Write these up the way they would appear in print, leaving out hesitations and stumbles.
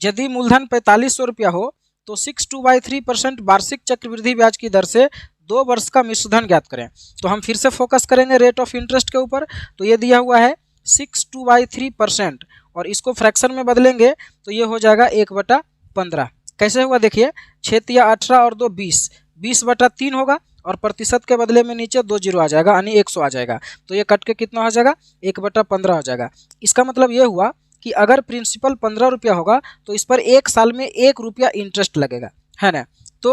यदि मूलधन 4500 रुपया हो तो 6/3% वार्षिक चक्रवृद्धि ब्याज की दर से 2 वर्ष का मिश्रधन ज्ञात करें। तो हम फिर से फोकस करेंगे रेट ऑफ इंटरेस्ट के ऊपर। तो ये दिया हुआ है 6/3% और इसको फ्रैक्शन में बदलेंगे तो ये हो जाएगा 1/15। कैसे हुआ देखिए, 6 या 18 और 2 20, 20/3 होगा और प्रतिशत के बदले में नीचे 2 जीरो आ जाएगा यानी 100 आ जाएगा। तो ये कट के कितना हो जाएगा, 1/15 हो जाएगा। इसका मतलब ये हुआ कि अगर प्रिंसिपल 15 रुपया होगा तो इस पर 1 साल में 1 रुपया इंटरेस्ट लगेगा, है ना। तो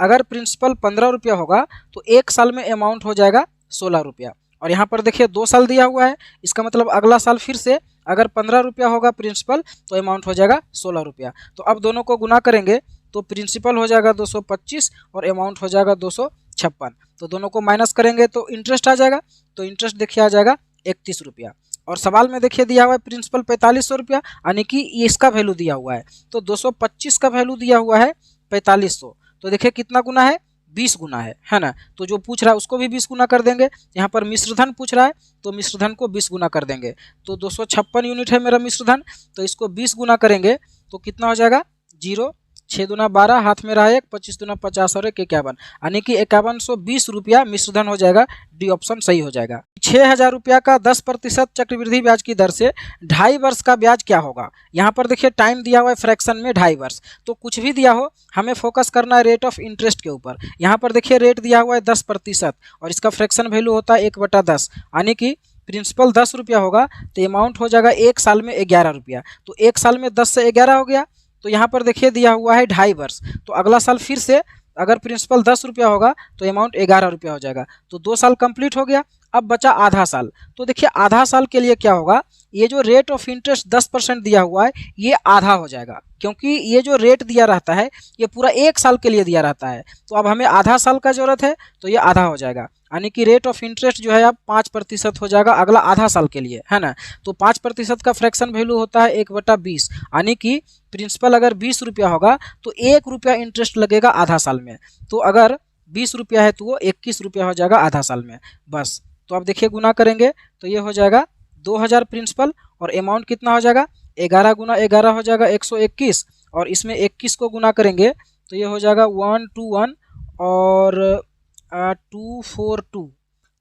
अगर प्रिंसिपल 15 रुपया होगा तो 1 साल में अमाउंट हो जाएगा 16 रुपया। और यहाँ पर देखिए 2 साल दिया हुआ है, इसका मतलब अगला साल फिर से अगर 15 रुपया होगा प्रिंसिपल तो अमाउंट हो जाएगा 16 रुपया। तो अब दोनों को गुना करेंगे तो प्रिंसिपल हो जाएगा 225 और अमाउंट हो जाएगा 256। तो दोनों को माइनस करेंगे तो इंटरेस्ट आ जाएगा। तो इंटरेस्ट देखिए आ जाएगा 31 रुपया। और सवाल में देखिए दिया हुआ है प्रिंसिपल 4500 रुपया, यानी कि इसका वैल्यू दिया हुआ है। तो 225 का वैल्यू दिया हुआ है 4500। तो देखिए कितना गुना है, 20 गुना है ना। तो जो पूछ रहा है उसको भी 20 गुना कर देंगे। यहाँ पर मिश्रधन पूछ रहा है तो मिश्रधन को 20 गुना कर देंगे। तो 256 यूनिट है मेरा मिश्रधन, तो इसको 20 गुना करेंगे तो कितना हो जाएगा, 0, 6 दूना 12, हाथ में रहा 1, 25 दूना 50 और 1 51, यानी कि 5120 रुपया मिश्रधन हो जाएगा। डी ऑप्शन सही हो जाएगा। 6000 रुपया का 10% चक्रवृद्धि ब्याज की दर से 2.5 वर्ष का ब्याज क्या होगा। यहाँ पर देखिए टाइम दिया हुआ है फ्रैक्शन में 2.5 वर्ष। तो कुछ भी दिया हो हमें फोकस करना है रेट ऑफ इंटरेस्ट के ऊपर। यहाँ पर देखिए रेट दिया हुआ है 10% और इसका फ्रैक्शन वैल्यू होता है 1/10, यानी कि प्रिंसिपल 10 रुपया होगा तो अमाउंट हो जाएगा 1 साल में 11 रुपया। तो 1 साल में 10 से 11 हो गया। तो यहाँ पर देखिए दिया हुआ है 2.5 वर्ष। तो अगला साल फिर से अगर प्रिंसिपल 10 रुपया होगा तो अमाउंट 11 रुपया हो जाएगा। तो 2 साल कंप्लीट हो गया। अब बचा आधा साल। तो देखिए आधा साल के लिए क्या होगा, ये जो रेट ऑफ इंटरेस्ट 10% दिया हुआ है ये आधा हो जाएगा, क्योंकि ये जो रेट दिया रहता है ये पूरा 1 साल के लिए दिया रहता है। तो अब हमें आधा साल का जरूरत है तो ये आधा हो जाएगा, यानी कि रेट ऑफ इंटरेस्ट जो है अब 5% हो जाएगा अगला आधा साल के लिए, है ना। तो 5% का फ्रैक्शन वैल्यू होता है 1/20, यानी कि प्रिंसिपल अगर 20 रुपया होगा तो 1 रुपया इंटरेस्ट लगेगा आधा साल में। तो अगर 20 रुपया है तो वो 21 रुपया हो जाएगा आधा साल में, बस। तो अब देखिए गुना करेंगे तो ये हो जाएगा 2000 प्रिंसिपल और अमाउंट कितना हो जाएगा, 11 गुना 11 हो जाएगा 121 और इसमें 21 को गुना करेंगे तो ये हो जाएगा 121 और 242।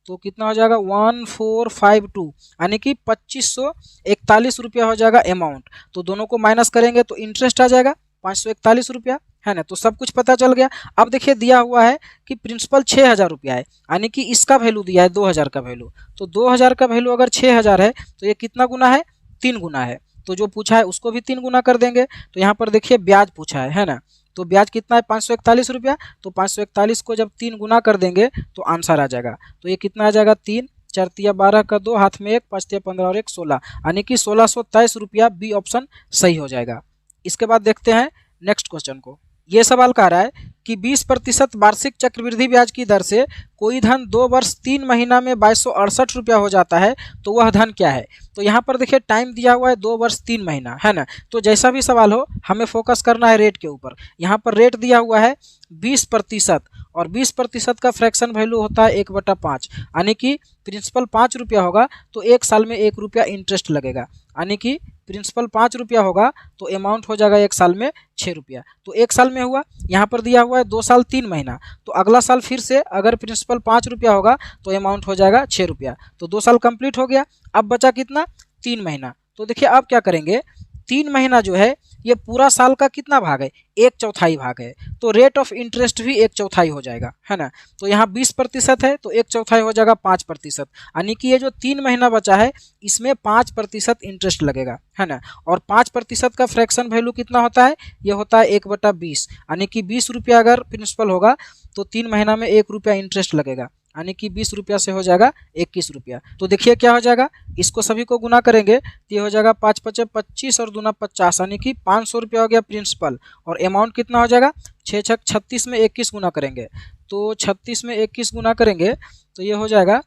तो कितना हो जाएगा 1452, यानी कि 2541 रुपया हो जाएगा अमाउंट। तो दोनों को माइनस करेंगे तो इंटरेस्ट आ जाएगा 541 रुपया, है ना। तो सब कुछ पता चल गया। अब देखिए दिया हुआ है कि प्रिंसिपल 6000 रुपया है, यानी कि इसका वैल्यू दिया है 2000 का वैल्यू। तो 2000 का वैल्यू अगर 6000 है तो ये कितना गुना है, 3 गुना है। तो जो पूछा है उसको भी 3 गुना कर देंगे। तो यहाँ पर देखिए ब्याज पूछा है ना। तो ब्याज कितना है 541 रुपया। तो 541 को जब 3 गुना कर देंगे तो आंसर आ जाएगा। तो ये कितना आ जाएगा, 3 4 तिया 12 का 2, हाथ में 1, 5 तिया 15 और 1 16, यानी कि 1623 रुपया। बी ऑप्शन सही हो जाएगा। इसके बाद देखते हैं नेक्स्ट क्वेश्चन को। ये सवाल कह रहा है कि 20% वार्षिक चक्रवृद्धि ब्याज की दर से कोई धन 2 वर्ष 3 महीना में 2268 रुपया हो जाता है, तो वह धन क्या है। तो यहाँ पर देखिए टाइम दिया हुआ है 2 वर्ष 3 महीना, है ना। तो जैसा भी सवाल हो हमें फोकस करना है रेट के ऊपर। यहाँ पर रेट दिया हुआ है 20% और 20% का फ्रैक्शन वैल्यू होता है 1/5, यानी कि प्रिंसिपल 5 रुपया होगा तो 1 साल में 1 रुपया इंटरेस्ट लगेगा, यानी कि प्रिंसिपल 5 रुपया होगा तो अमाउंट हो जाएगा 1 साल में 6 रुपया। तो 1 साल में हुआ। यहाँ पर दिया हुआ है 2 साल 3 महीना। तो अगला साल फिर से अगर प्रिंसिपल 5 रुपया होगा तो अमाउंट हो जाएगा 6 रुपया। तो 2 साल कंप्लीट हो गया। अब बचा कितना, 3 महीना। तो देखिए अब क्या करेंगे, 3 महीना जो है ये पूरा साल का कितना भाग है, 1/4 भाग है। तो रेट ऑफ इंटरेस्ट भी 1/4 हो जाएगा, है ना। तो यहाँ 20% है तो 1/4 हो जाएगा 5%, यानी कि ये जो 3 महीना बचा है इसमें 5% इंटरेस्ट लगेगा, है ना। और 5% का फ्रैक्शन वैल्यू कितना होता है, ये होता है 1/20, यानी कि 20 रुपया अगर प्रिंसिपल होगा तो 3 महीना में 1 रुपया इंटरेस्ट लगेगा, यानी कि 20 रुपया से हो जाएगा 21 रुपया। तो देखिए क्या हो जाएगा, इसको सभी को गुना करेंगे तो ये हो जाएगा 5 5 25 और दूना 50, यानी कि 500 रुपया हो गया प्रिंसिपल। और अमाउंट कितना हो जाएगा, 6 6 36 में 21 गुना करेंगे तो 36 में 21 गुना करेंगे तो ये हो जाएगा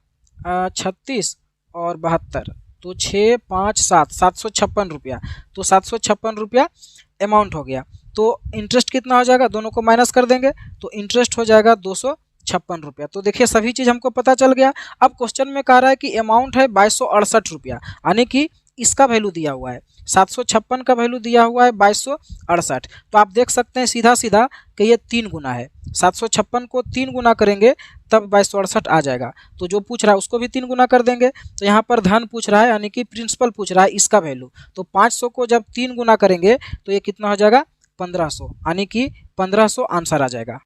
36 और 72, तो 6 5 7 756 रुपया। तो 756 रुपया अमाउंट हो गया। तो इंटरेस्ट कितना हो जाएगा, दोनों को माइनस कर देंगे तो इंटरेस्ट हो जाएगा 256 रुपया। तो देखिए सभी चीज़ हमको पता चल गया। अब क्वेश्चन में कह रहा है कि अमाउंट है 2268 रुपया, यानी कि इसका वैल्यू दिया हुआ है 756 का वैल्यू दिया हुआ है 2268। तो आप देख सकते हैं सीधा सीधा कि ये 3 गुना है। 756 को 3 गुना करेंगे तब 2268 आ जाएगा। तो जो पूछ रहा है उसको भी 3 गुना कर देंगे। तो यहाँ पर धन पूछ रहा है यानी कि प्रिंसिपल पूछ रहा है इसका वैल्यू। तो 500 को जब 3 गुना करेंगे तो ये कितना हो जाएगा 1500, यानी कि 1500 आंसर आ जाएगा।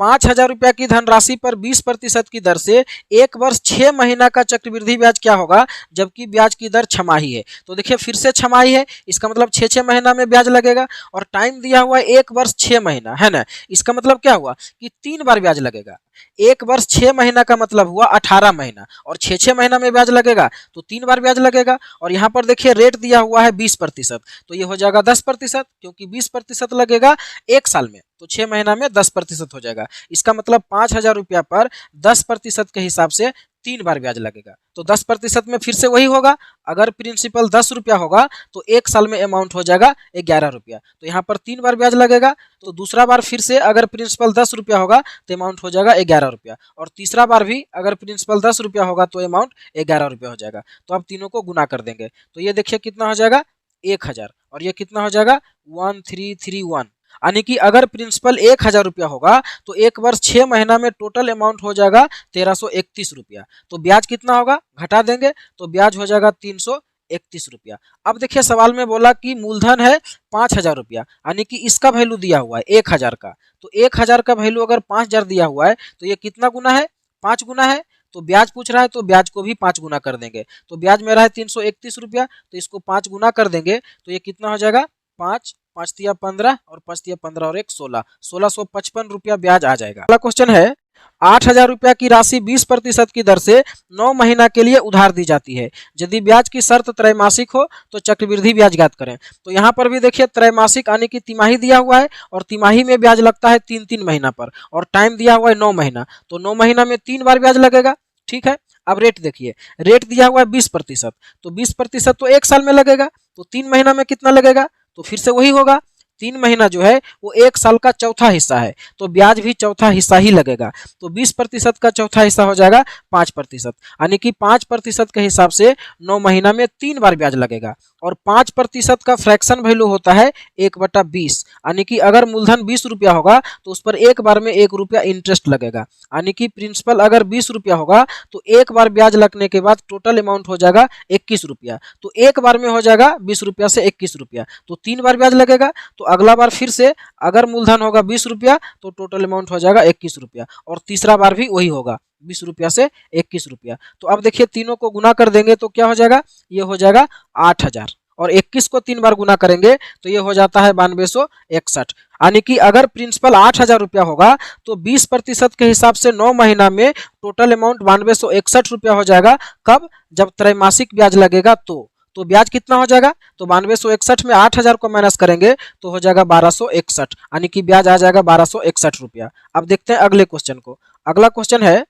5000 रुपया की धनराशि पर 20% की दर से 1 वर्ष 6 महीना का चक्रवृद्धि ब्याज क्या होगा जबकि ब्याज की दर छमाही है। तो देखिए फिर से छमाही है, इसका मतलब 6 महीना में ब्याज लगेगा और टाइम दिया हुआ है 1 वर्ष 6 महीना, है ना। इसका मतलब क्या हुआ कि 3 बार ब्याज लगेगा। 1 वर्ष 6 महीना का मतलब हुआ 18 महीना और 6 महीना में ब्याज लगेगा तो 3 बार ब्याज लगेगा। और यहाँ पर देखिए रेट दिया हुआ है 20%, तो ये हो जाएगा 10%, क्योंकि 20% लगेगा 1 साल में, तो 6 महीना में 10% हो जाएगा। इसका मतलब 5000 रुपया पर 10% के हिसाब से 3 बार ब्याज लगेगा। तो 10% में फिर से वही होगा, अगर प्रिंसिपल 10 रुपया होगा तो 1 साल में अमाउंट हो जाएगा 11 रुपया। तो यहाँ पर 3 बार ब्याज लगेगा। तो दूसरा बार फिर से अगर प्रिंसिपल 10 रुपया होगा तो अमाउंट हो जाएगा 11 रुपया, और तीसरा बार भी अगर प्रिंसिपल 10 रुपया होगा तो अमाउंट 11 रुपया हो जाएगा। तो अब तीनों को गुना कर देंगे तो ये देखिए कितना हो जाएगा 1000, और ये कितना हो जाएगा 1331, यानी कि अगर प्रिंसिपल 1000 रुपया होगा तो 1 वर्ष 6 महीना में टोटल अमाउंट हो जाएगा 1331 रुपया। तो ब्याज कितना होगा घटा देंगे तो ब्याज हो जाएगा 331 रुपया। अब देखिए सवाल में बोला कि मूलधन है 5000 रुपया, यानी कि इसका वैल्यू दिया हुआ है 1000 का। तो 1000 का वैल्यू अगर 5000 दिया हुआ है तो ये कितना गुना है 5 गुना है। तो ब्याज पूछ रहा है तो ब्याज को भी 5 गुना कर देंगे। तो ब्याज मेरा है 331 रुपया, तो इसको 5 गुना कर देंगे तो ये कितना हो जाएगा 5 5 तिया 15 और 5 तिया 15 और 1 16, 1655 रुपया ब्याज आ जाएगा। अगला क्वेश्चन है 8000 रुपया की राशि 20% की दर से 9 महीना के लिए उधार दी जाती है। यदि ब्याज की शर्त त्रैमासिक हो तो चक्रवृद्धि ब्याज ज्ञात करें। तो यहाँ पर भी देखिए त्रैमासिक यानी कि तिमाही दिया हुआ है, और तिमाही में ब्याज लगता है 3-3 महीना पर, और टाइम दिया हुआ है 9 महीना। तो 9 महीना में 3 बार ब्याज लगेगा, ठीक है। अब रेट देखिए, रेट दिया हुआ है 20%, तो 20% तो 1 साल में लगेगा, तो 3 महीना में कितना लगेगा, तो फिर से वही होगा 3 महीना जो है वो 1 साल का चौथा हिस्सा है, तो ब्याज भी चौथा हिस्सा ही लगेगा। तो 20% का चौथा हिस्सा हो जाएगा 5%, यानी कि 5% के हिसाब से 9 महीना में 3 बार ब्याज लगेगा। और 5% का फ्रैक्शन वैल्यू होता है 1/20, यानी कि अगर मूलधन 20 रुपया होगा तो उस पर एक बार में 1 रुपया इंटरेस्ट लगेगा, यानी कि प्रिंसिपल अगर 20 रुपया होगा तो एक बार ब्याज लगने के बाद टोटल अमाउंट हो जाएगा 21 रुपया। तो एक बार में हो जाएगा 20 रुपया से 21 रुपया, तो 3 बार ब्याज लगेगा। तो अगला बार फिर से अगर मूलधन होगा 20 रुपया तो टोटल अमाउंट हो जाएगा 21 रुपया, और तीसरा बार भी वही होगा 20 रुपया से 21 रुपया। तो अब देखिए तीनों को गुना कर देंगे तो क्या हो जाएगा, ये हो जाएगा 8000, और 21 को 3 बार गुना करेंगे तो ये हो जाता है 9261, यानी कि अगर प्रिंसिपल 8000 रुपया होगा तो 20% के हिसाब से 9 महीना में टोटल अमाउंट 9261 रुपया हो जाएगा। कब, जब त्रैमासिक ब्याज लगेगा तो ब्याज कितना हो जाएगा, तो 9261 में 8000 को माइनस करेंगे तो हो जाएगा 1261, यानी कि ब्याज आ जाएगा 1261 रुपया। अब देखते हैं अगले क्वेश्चन को। अगला क्वेश्चन है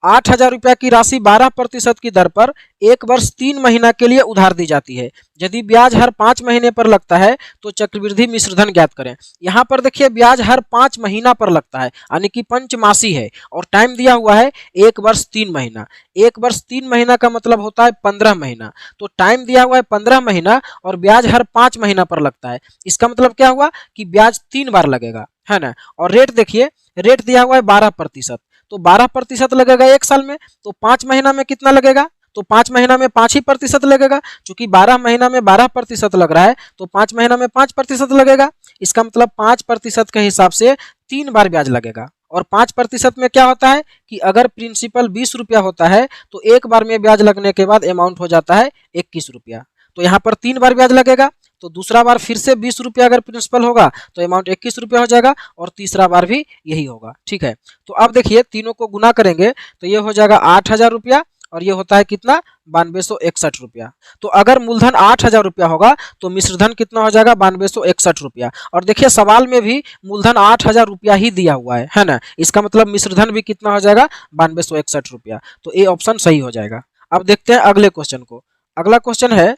8000 रुपया की राशि 12% की दर पर 1 वर्ष 3 महीना के लिए उधार दी जाती है। यदि ब्याज हर 5 महीने पर लगता है तो चक्रवृद्धि मिश्रधन ज्ञात करें। यहाँ पर देखिए ब्याज हर 5 महीना पर लगता है, यानी कि पंचमासी है, और टाइम दिया हुआ है 1 वर्ष 3 महीना। 1 वर्ष 3 महीना का मतलब होता है 15 महीना, तो टाइम दिया हुआ है 15 महीना और ब्याज हर 5 महीना पर लगता है। इसका मतलब क्या हुआ कि ब्याज 3 बार लगेगा, है ना। और रेट देखिए, रेट दिया हुआ है 12%, तो 12% लगेगा 1 साल में, तो 5 महीना में कितना लगेगा, तो 5 महीना में 5 ही प्रतिशत लगेगा। चूंकि 12 महीना में 12% लग रहा है तो 5 महीना में 5% लगेगा। इसका मतलब 5% के हिसाब से 3 बार ब्याज लगेगा। और 5% में क्या होता है कि अगर प्रिंसिपल 20 रुपया होता है तो एक बार में ब्याज लगने के बाद अमाउंट हो जाता है 21 रुपया। तो यहाँ पर 3 बार ब्याज लगेगा, तो दूसरा बार फिर से 20 रुपया अगर प्रिंसिपल होगा तो अमाउंट 21 रुपया हो जाएगा, और तीसरा बार भी यही होगा, ठीक है। तो अब देखिए तीनों को गुना करेंगे तो ये हो जाएगा 8000 रुपया, और ये होता है कितना 9261 रुपया। तो अगर मूलधन 8000 रुपया होगा तो मिश्रधन कितना हो जाएगा 9261 रुपया। और देखिए सवाल में भी मूलधन 8000 रुपया ही दिया हुआ है ना। इसका मतलब मिश्रधन भी कितना हो जाएगा 9261 रुपया। तो ए ऑप्शन सही हो जाएगा। अब देखते हैं अगले क्वेश्चन को। अगला क्वेश्चन है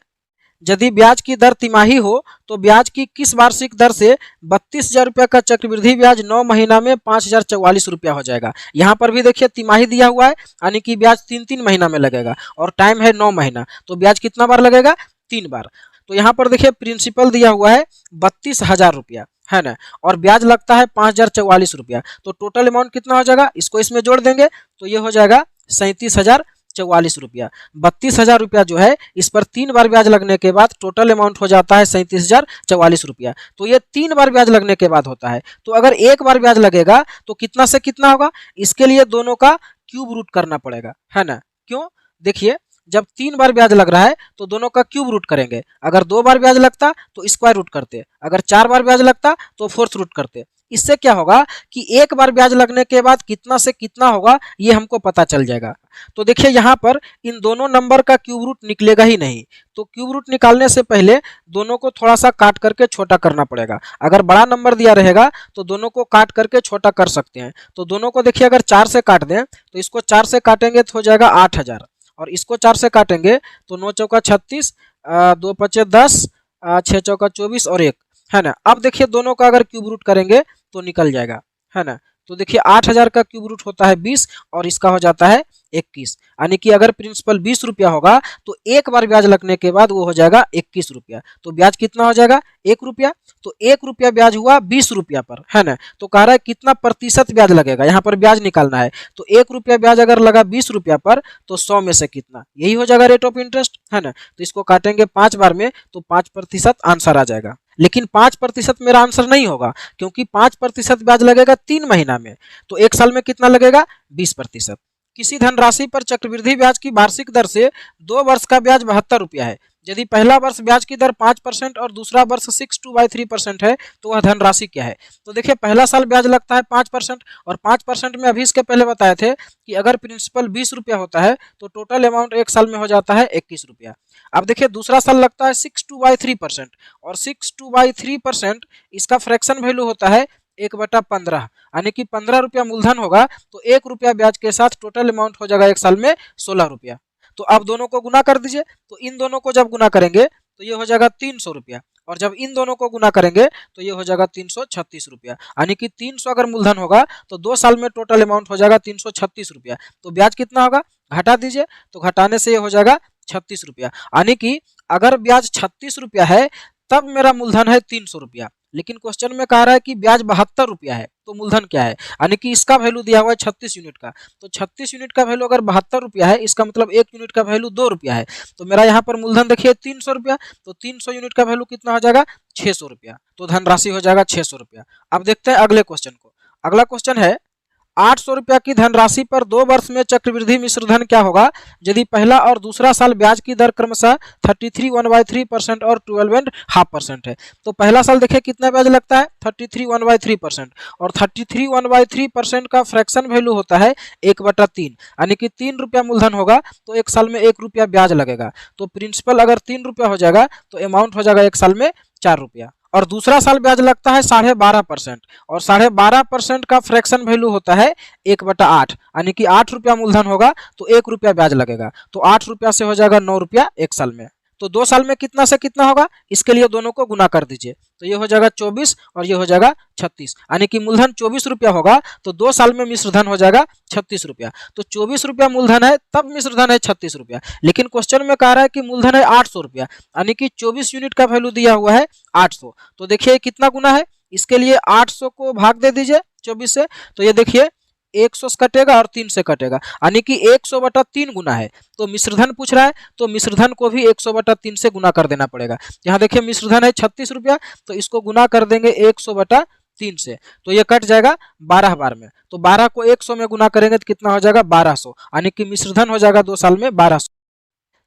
यदि ब्याज की दर तिमाही हो तो ब्याज की किस वार्षिक दर से 32,000 रुपया का चक्रवृद्धि ब्याज 9 महीना में 5044 रुपया हो जाएगा। यहाँ पर भी देखिए तिमाही दिया हुआ है, यानी कि ब्याज 3-3 महीना में लगेगा और टाइम है 9 महीना, तो ब्याज कितना बार लगेगा 3 बार। तो यहाँ पर देखिए प्रिंसिपल दिया हुआ है 32,000 रुपया, है ना, और ब्याज लगता है 5,044 रुपया। तो टोटल अमाउंट कितना हो जाएगा, इसको इसमें जोड़ देंगे तो ये हो जाएगा 37,044 रुपया। 32,000 रुपया जो है इस पर 3 बार ब्याज लगने के बाद टोटल अमाउंट हो जाता है 37,044 रुपया। तो ये 3 बार ब्याज लगने के बाद होता है। तो अगर एक बार ब्याज लगेगा तो कितना से कितना होगा, इसके लिए दोनों का क्यूब रूट करना पड़ेगा, है ना। क्यों, देखिए जब 3 बार ब्याज लग रहा है तो दोनों का क्यूब रूट करेंगे। अगर 2 बार ब्याज लगता तो स्क्वायर रूट करते, अगर 4 बार ब्याज लगता तो फोर्थ रूट करते। इससे क्या होगा कि एक बार ब्याज लगने के बाद कितना से कितना होगा ये हमको पता चल जाएगा। तो देखिए यहाँ पर इन दोनों नंबर का क्यूब रूट निकलेगा ही नहीं। तो क्यूब रूट निकालने से पहले दोनों को थोड़ा सा काट करके छोटा करना पड़ेगा। अगर बड़ा नंबर दिया रहेगा तो दोनों को काट करके छोटा कर सकते हैं। तो दोनों को देखिए अगर 4 से काट दें तो इसको 4 से काटेंगे तो हो जाएगा 8,000, और इसको 4 से काटेंगे तो 9 चौका 36, 2 पचे 10, 6 चौका 24 और 1, है ना। अब देखिए दोनों का अगर क्यूब रूट करेंगे तो निकल जाएगा, है ना। तो देखिए 8,000 का क्यूब रूट होता है 20 और इसका हो जाता है 21, यानी कि अगर प्रिंसिपल 20 रुपया होगा तो एक बार ब्याज लगने के बाद वो हो जाएगा 21 रुपया। तो ब्याज कितना हो जाएगा, 1 रुपया। तो 1 रुपया ब्याज हुआ 20 रुपया पर, है ना। तो कह रहा है कितना प्रतिशत ब्याज लगेगा, यहाँ पर ब्याज निकालना है। तो 1 रुपया ब्याज अगर लगा 20 रुपया पर तो 100 में से कितना, यही हो जाएगा रेट ऑफ इंटरेस्ट, है ना। तो इसको काटेंगे 5 बार में तो 5% आंसर आ जाएगा। लेकिन 5% मेरा आंसर नहीं होगा, क्योंकि 5% ब्याज लगेगा 3 महीना में, तो 1 साल में कितना लगेगा, 20%। किसी धनराशि पर चक्रवृद्धि ब्याज की वार्षिक दर से 2 वर्ष का ब्याज 72 रुपया है। यदि पहला वर्ष ब्याज की दर 5% और दूसरा वर्ष 6/3% है तो वह धनराशि क्या है। तो देखिए पहला साल ब्याज लगता है 5%, और 5% में अभी इसके पहले बताए थे कि अगर प्रिंसिपल 20 रुपया होता है तो टोटल अमाउंट 1 साल में हो जाता है 21 रुपया। अब देखिए दूसरा साल लगता है 6/3%, और 6/3% इसका फ्रैक्शन वैल्यू होता है 1/15, यानी कि 15 रुपया मूलधन होगा तो 1 रुपया ब्याज के साथ टोटल अमाउंट हो जाएगा 1 साल में 16 रुपया। तो अब दोनों को गुना कर दीजिए, तो इन दोनों को जब गुना करेंगे तो ये हो जाएगा 300 रुपया, और जब इन दोनों को गुना करेंगे तो ये हो जाएगा 336 रुपया, यानी कि 300 अगर मूलधन होगा तो 2 साल में टोटल अमाउंट हो जाएगा 336 रुपया। तो ब्याज कितना होगा, घटा दीजिए, तो घटाने से ये हो जाएगा 36 रुपया, यानी कि अगर ब्याज 36 रुपया है तब मेरा मूलधन है 300 रुपया। लेकिन क्वेश्चन में कह रहा है कि ब्याज 72 रुपया है तो मूलधन क्या है, यानी कि इसका वैल्यू दिया हुआ है 36 यूनिट का। तो 36 यूनिट का वैल्यू अगर 72 रुपया है, इसका मतलब 1 यूनिट का वैल्यू 2 रुपया है। तो मेरा यहाँ पर मूलधन देखिए 300 रुपया, तो 300 यूनिट का वैल्यू कितना हो जाएगा, 600 रुपया। तो धनराशि हो जाएगा 600 रुपया। अब देखते हैं अगले क्वेश्चन को। अगला क्वेश्चन है 800 रुपया की धनराशि पर 2 वर्ष में चक्रवृद्धि मिश्रधन क्या होगा यदि पहला और दूसरा साल ब्याज की दर क्रमशः 33 और 12.5% है। तो पहला साल देखिए कितना ब्याज लगता है, 33 और 33 का फ्रैक्शन वैल्यू होता है 1/3, यानी कि 3 रुपया मूलधन होगा तो 1 साल में 1 रुपया ब्याज लगेगा। तो प्रिंसिपल अगर 3 रुपया हो जाएगा तो अमाउंट हो जाएगा 1 साल में 4 रुपया। और दूसरा साल ब्याज लगता है 12.5%, और 12.5% का फ्रैक्शन वैल्यू होता है 1/8, यानी कि 8 रुपया मूलधन होगा तो 1 रुपया ब्याज लगेगा। तो 8 रुपया से हो जाएगा 9 रुपया 1 साल में। तो 2 साल में कितना से कितना होगा, इसके लिए दोनों को गुना कर दीजिए, तो ये हो जाएगा 24 और ये हो जाएगा 36, यानी कि मूलधन 24 रुपया होगा तो 2 साल में मिश्रधन हो जाएगा 36 रुपया। तो 24 रुपया मूलधन है तब मिश्रधन है 36 रुपया। लेकिन क्वेश्चन में कह रहा है कि मूलधन है 800 रुपया, यानी कि 24 यूनिट का वैल्यू दिया हुआ है 800। तो देखिए कितना गुना है, इसके लिए 800 को भाग दे दीजिए 24 से, तो ये देखिए 100 से कटेगा और 3 से कटेगा, यानी कि 100/3 गुना है। तो मिश्रधन पूछ रहा है तो मिश्रधन को भी 100/3 से गुना कर देना पड़ेगा। यहाँ देखिए मिश्रधन है 36 रुपया, तो इसको गुना कर देंगे 100/3 से, तो ये कट जाएगा 12 बार में। तो 12 को 100 में गुना करेंगे तो कितना हो जाएगा 1200, यानी कि मिश्रधन हो जाएगा 2 साल में 1200।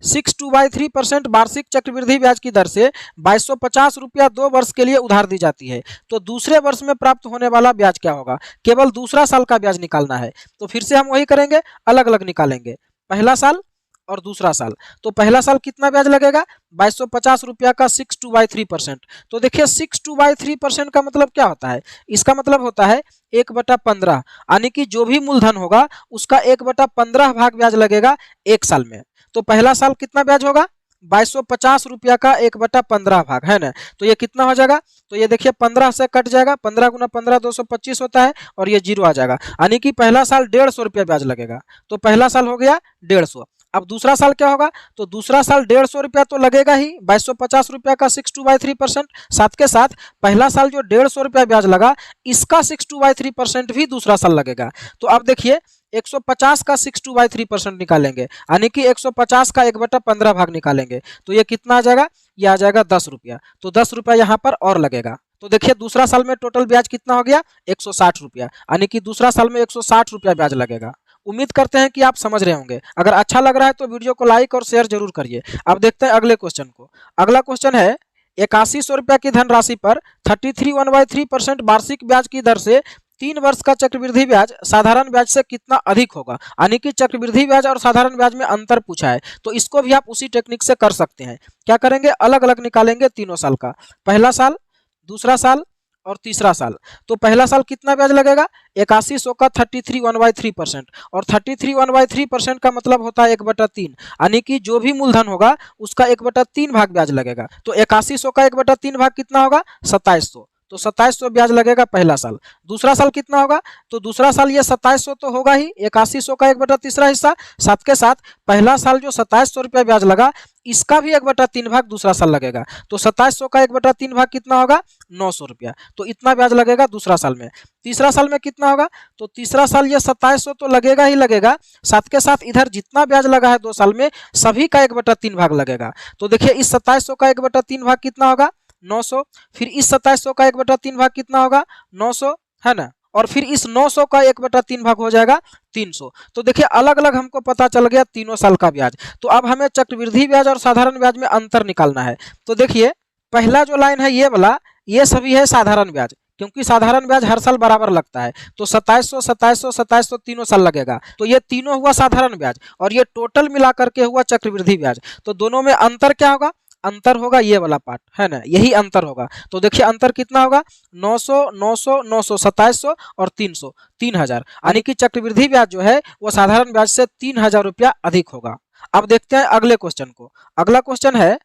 6/3% वार्षिक चक्रवृद्धि ब्याज की दर से 2250 रुपया 2 वर्ष के लिए उधार दी जाती है। तो दूसरे वर्ष में प्राप्त होने वाला ब्याज क्या होगा, केवल दूसरा साल का ब्याज निकालना है। तो फिर से हम वही करेंगे, अलग अलग निकालेंगे, पहला साल और दूसरा साल। तो पहला साल कितना ब्याज लगेगा, 2250 रुपया का 6/3%। तो देखिए 6/3% का मतलब क्या होता है, इसका मतलब होता है 1/15, यानी कि जो भी मूलधन होगा उसका 1/15 भाग ब्याज लगेगा 1 साल में। तो पहला साल कितना ब्याज होगा, 2250 रुपया का 1/15 भाग, है ना। तो ये कितना हो जाएगा, तो ये देखिए 15 से कट जाएगा, 15 गुना 15 225 होता है, और ये 0 आ जाएगा, यानी कि पहला साल 150 रुपया ब्याज लगेगा। तो पहला साल हो गया 150, अब दूसरा साल क्या होगा, तो दूसरा साल 150 रुपया तो लगेगा ही, 2250 रुपया का 62/3%। साथ के साथ पहला साल जो 150 रुपया ब्याज लगा, इसका 62/3% भी दूसरा साल लगेगा। तो अब देखिए 150 का 62/3% निकालेंगे, यानी कि 150 का 1/15 भाग निकालेंगे, तो ये कितना आ जाएगा, ये आ जाएगा 10 रुपया। तो 10 रुपया यहाँ पर और लगेगा। तो देखिए दूसरा साल में टोटल ब्याज कितना हो गया, 160 रुपया, यानी कि दूसरा साल में 160 रुपया ब्याज लगेगा। उम्मीद करते हैं कि आप समझ रहे होंगे। अगर अच्छा लग रहा है तो वीडियो को लाइक और शेयर जरूर करिए। अब देखते हैं अगले क्वेश्चन को। अगला क्वेश्चन है 8100 रुपया की धनराशि पर 33 वार्षिक ब्याज की दर से 3 वर्ष का चक्रवृद्धि ब्याज साधारण ब्याज से कितना अधिक होगा, यानी कि चक्रवृद्धि ब्याज और साधारण ब्याज में अंतर पूछा है। तो इसको भी आप उसी टेक्निक से कर सकते हैं। क्या करेंगे, अलग अलग निकालेंगे तीनों साल का, पहला साल, दूसरा साल और तीसरा साल। तो पहला साल कितना ब्याज लगेगा, 8100 का 33 और 33 का मतलब होता है 1/3, यानी कि जो भी मूलधन होगा उसका 1/3 भाग ब्याज लगेगा। तो 8100 का 1/3 भाग कितना होगा, 2700। तो 2700 ब्याज लगेगा पहला साल। दूसरा साल कितना होगा, तो दूसरा साल ये 2700 तो होगा ही, 8100 का 1/3 हिस्सा। साथ के साथ पहला साल जो 2700 रुपया ब्याज लगा, इसका भी 1/3 भाग दूसरा साल लगेगा। तो 2700 का 1/3 भाग कितना होगा, 900 रुपया। तो इतना ब्याज लगेगा दूसरा साल में। तीसरा साल में कितना होगा, तो तीसरा साल ये 2700 तो लगेगा ही लगेगा, साथ के साथ इधर जितना ब्याज लगा है 2 साल में सभी का 1/3 भाग लगेगा। तो देखिए इस 2700 का 1/3 भाग कितना होगा, 900। फिर इस 2700 का 1/3 भाग कितना होगा, 900, है ना। और फिर इस 900 का 1/3 भाग हो जाएगा 300। तो देखिए अलग अलग हमको पता चल गया तीनों साल का ब्याज। तो अब हमें चक्रवृद्धि ब्याज और साधारण ब्याज में अंतर निकालना है। तो देखिए पहला जो लाइन है ये वाला, ये सभी है साधारण ब्याज, क्योंकि साधारण ब्याज हर साल बराबर लगता है। तो 2700 2700 2700 तीनों साल लगेगा। तो ये तीनों हुआ साधारण ब्याज और ये टोटल मिला करके हुआ चक्रवृद्धि ब्याज। तो दोनों में अंतर क्या होगा, अंतर होगा ये वाला पार्ट, है ना, यही अंतर होगा। तो देखिए अंतर कितना होगा, 900 900 900 2700 और 300, 3000, यानी कि चक्रवृद्धि ब्याज जो है वो साधारण ब्याज से 3000 रुपया अधिक होगा। अब देखते हैं अगले क्वेश्चन को। अगला क्वेश्चन है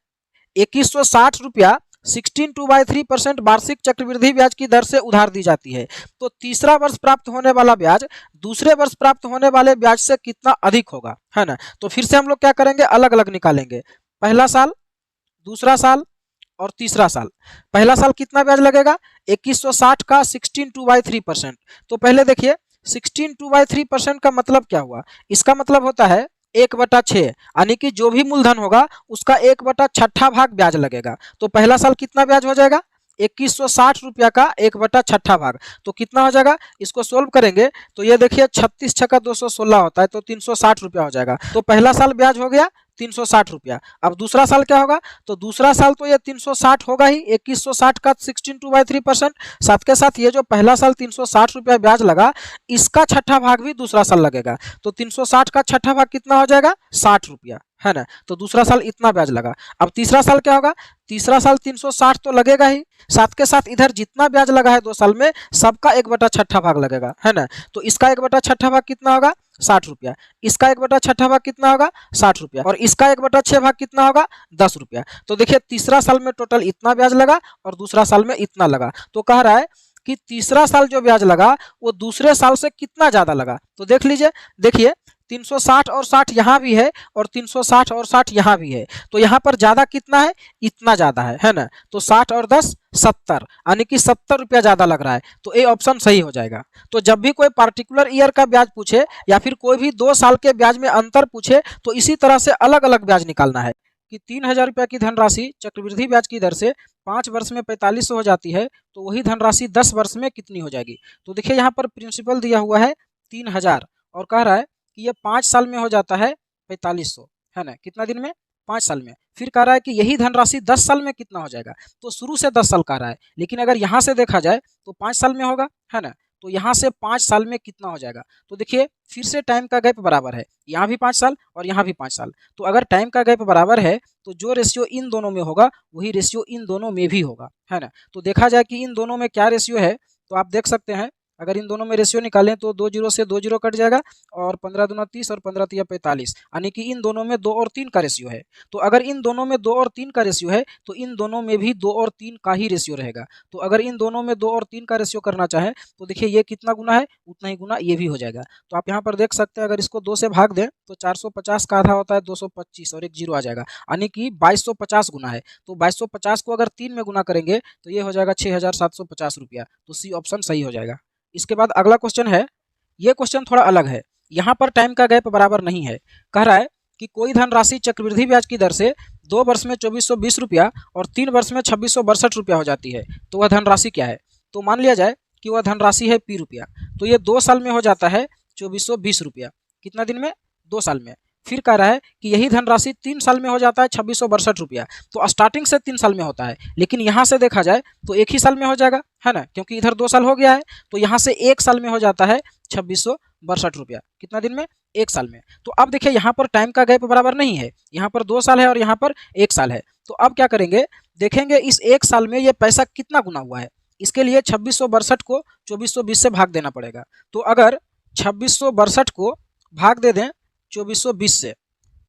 2160 रुपया 16/3% वार्षिक चक्रवृद्धि ब्याज की दर से उधार दी जाती है। तो तीसरा वर्ष प्राप्त होने वाला ब्याज दूसरे वर्ष प्राप्त होने वाले ब्याज से कितना अधिक होगा, है ना। तो फिर से हम लोग क्या करेंगे, अलग अलग निकालेंगे, पहला साल, दूसरा साल और तीसरा साल। पहला साल कितना ब्याज लगेगा, 2160 का 16/3%। तो पहले देखिए 16/3% का मतलब क्या हुआ, इसका मतलब होता है 1/6, यानी कि जो भी मूलधन होगा उसका 1/6 भाग ब्याज लगेगा। तो पहला साल कितना ब्याज हो जाएगा, 2160 रुपया का 1/6 भाग। तो कितना हो जाएगा, इसको सोल्व करेंगे तो ये देखिए 36 छक्का 216 होता है, तो 360 रुपया हो जाएगा। तो पहला साल ब्याज हो गया 360 रुपया। अब दूसरा साल क्या होगा, तो दूसरा साल तो ये 360 होगा ही, 2160 का 16/3%। साथ के साथ ये जो पहला साल 360 रुपया ब्याज लगा, इसका छठा भाग भी दूसरा साल लगेगा। तो 360 का छठा भाग कितना हो जाएगा, 60 रुपया, है ना। तो दूसरा साल इतना ब्याज लगा। अब तीसरा साल क्या होगा, तीसरा साल 360 तो लगेगा ही, साथ के साथ इधर जितना ब्याज लगा है 2 साल में सबका 1/6 भाग लगेगा, है ना। तो इसका 1/6 भाग कितना होगा, 60 रुपया। इसका 1/6 भाग कितना होगा, 60 रुपया। और इसका 1/6 भाग कितना होगा, 10 रुपया। तो देखिए तीसरा साल में टोटल इतना ब्याज लगा और दूसरा साल में इतना लगा। तो कह रहा है कि तीसरा साल जो ब्याज लगा वो दूसरे साल से कितना ज्यादा लगा। तो देख लीजिए, देखिए 360 और 60 यहाँ भी है और 360 और 60 यहाँ भी है। तो यहाँ पर ज्यादा कितना है, इतना ज्यादा है ना। तो 60 और 10 70, यानी कि 70 रुपया ज्यादा लग रहा है। तो ये ऑप्शन सही हो जाएगा। तो जब भी कोई पार्टिकुलर ईयर का ब्याज पूछे या फिर कोई भी 2 साल के ब्याज में अंतर पूछे तो इसी तरह से अलग अलग ब्याज निकालना है। कि 3000 रुपया की धनराशि चक्रवृद्धि ब्याज की दर से 5 वर्ष में 4500 हो जाती है, तो वही धनराशि 10 वर्ष में कितनी हो जाएगी। तो देखिए यहाँ पर प्रिंसिपल दिया हुआ है 3000 और कह रहा है कि ये 5 साल में हो जाता है 4500, है ना। कितना दिन में, 5 साल में। फिर कह रहा है कि यही धनराशि 10 साल में कितना हो जाएगा। तो शुरू से 10 साल कह रहा है, लेकिन अगर यहाँ से देखा जाए तो 5 साल में होगा, है ना। तो यहाँ से 5 साल में कितना हो जाएगा। तो देखिए फिर से टाइम का गैप बराबर है, यहाँ भी 5 साल और यहाँ भी 5 साल। तो अगर टाइम का गैप बराबर है तो जो रेशियो इन दोनों में होगा वही रेशियो इन दोनों में भी होगा, है ना। तो देखा जाए कि इन दोनों में क्या रेशियो है, तो आप देख सकते हैं अगर इन दोनों में रेशियो निकालें तो 2 जीरो से 2 जीरो कट जाएगा और 15 दूना 30 और 15 तिया 45, यानी कि इन दोनों में 2 और 3 का रेशियो है। तो अगर इन दोनों में 2 और 3 का रेशियो है तो इन दोनों में भी 2 और 3 का ही रेशियो रहेगा। तो अगर इन दोनों में 2 और 3 का रेशियो करना चाहें तो देखिए ये कितना गुना है, उतना ही गुना ये भी हो जाएगा। तो आप यहाँ पर देख सकते हैं, अगर इसको 2 से भाग दें तो 450 का आधा होता है 225 और एक जीरो आ जाएगा, यानी कि 2250 गुना है। तो 2250 को अगर 3 में गुना करेंगे तो ये हो जाएगा 6750 रुपया। तो सी ऑप्शन सही हो जाएगा। इसके बाद अगला क्वेश्चन है, ये क्वेश्चन थोड़ा अलग है। यहाँ पर टाइम का गैप बराबर नहीं है। कह रहा है कि कोई धनराशि चक्रवृद्धि ब्याज की दर से 2 वर्ष में 2420 रुपया और 3 वर्ष में 2662 रुपया हो जाती है, तो वह धनराशि क्या है। तो मान लिया जाए कि वह धनराशि है पी रुपया, तो ये 2 साल में हो जाता है 2420 रुपया। कितना दिन में, 2 साल में। फिर कह रहा है कि यही धनराशि 3 साल में हो जाता है 2662 रुपया। तो स्टार्टिंग से 3 साल में होता है, लेकिन यहाँ से देखा जाए तो एक ही साल में हो जाएगा, है ना, क्योंकि इधर 2 साल हो गया है। तो यहाँ से 1 साल में हो जाता है 2662 रुपया। कितना दिन में, 1 साल में। तो अब देखिए यहाँ पर टाइम का गैप बराबर नहीं है, यहाँ पर 2 साल है और यहाँ पर 1 साल है। तो अब क्या करेंगे, देखेंगे इस 1 साल में ये पैसा कितना गुना हुआ है। इसके लिए 2662 को 2420 से भाग देना पड़ेगा। तो अगर 2662 को भाग दे दें 2420 से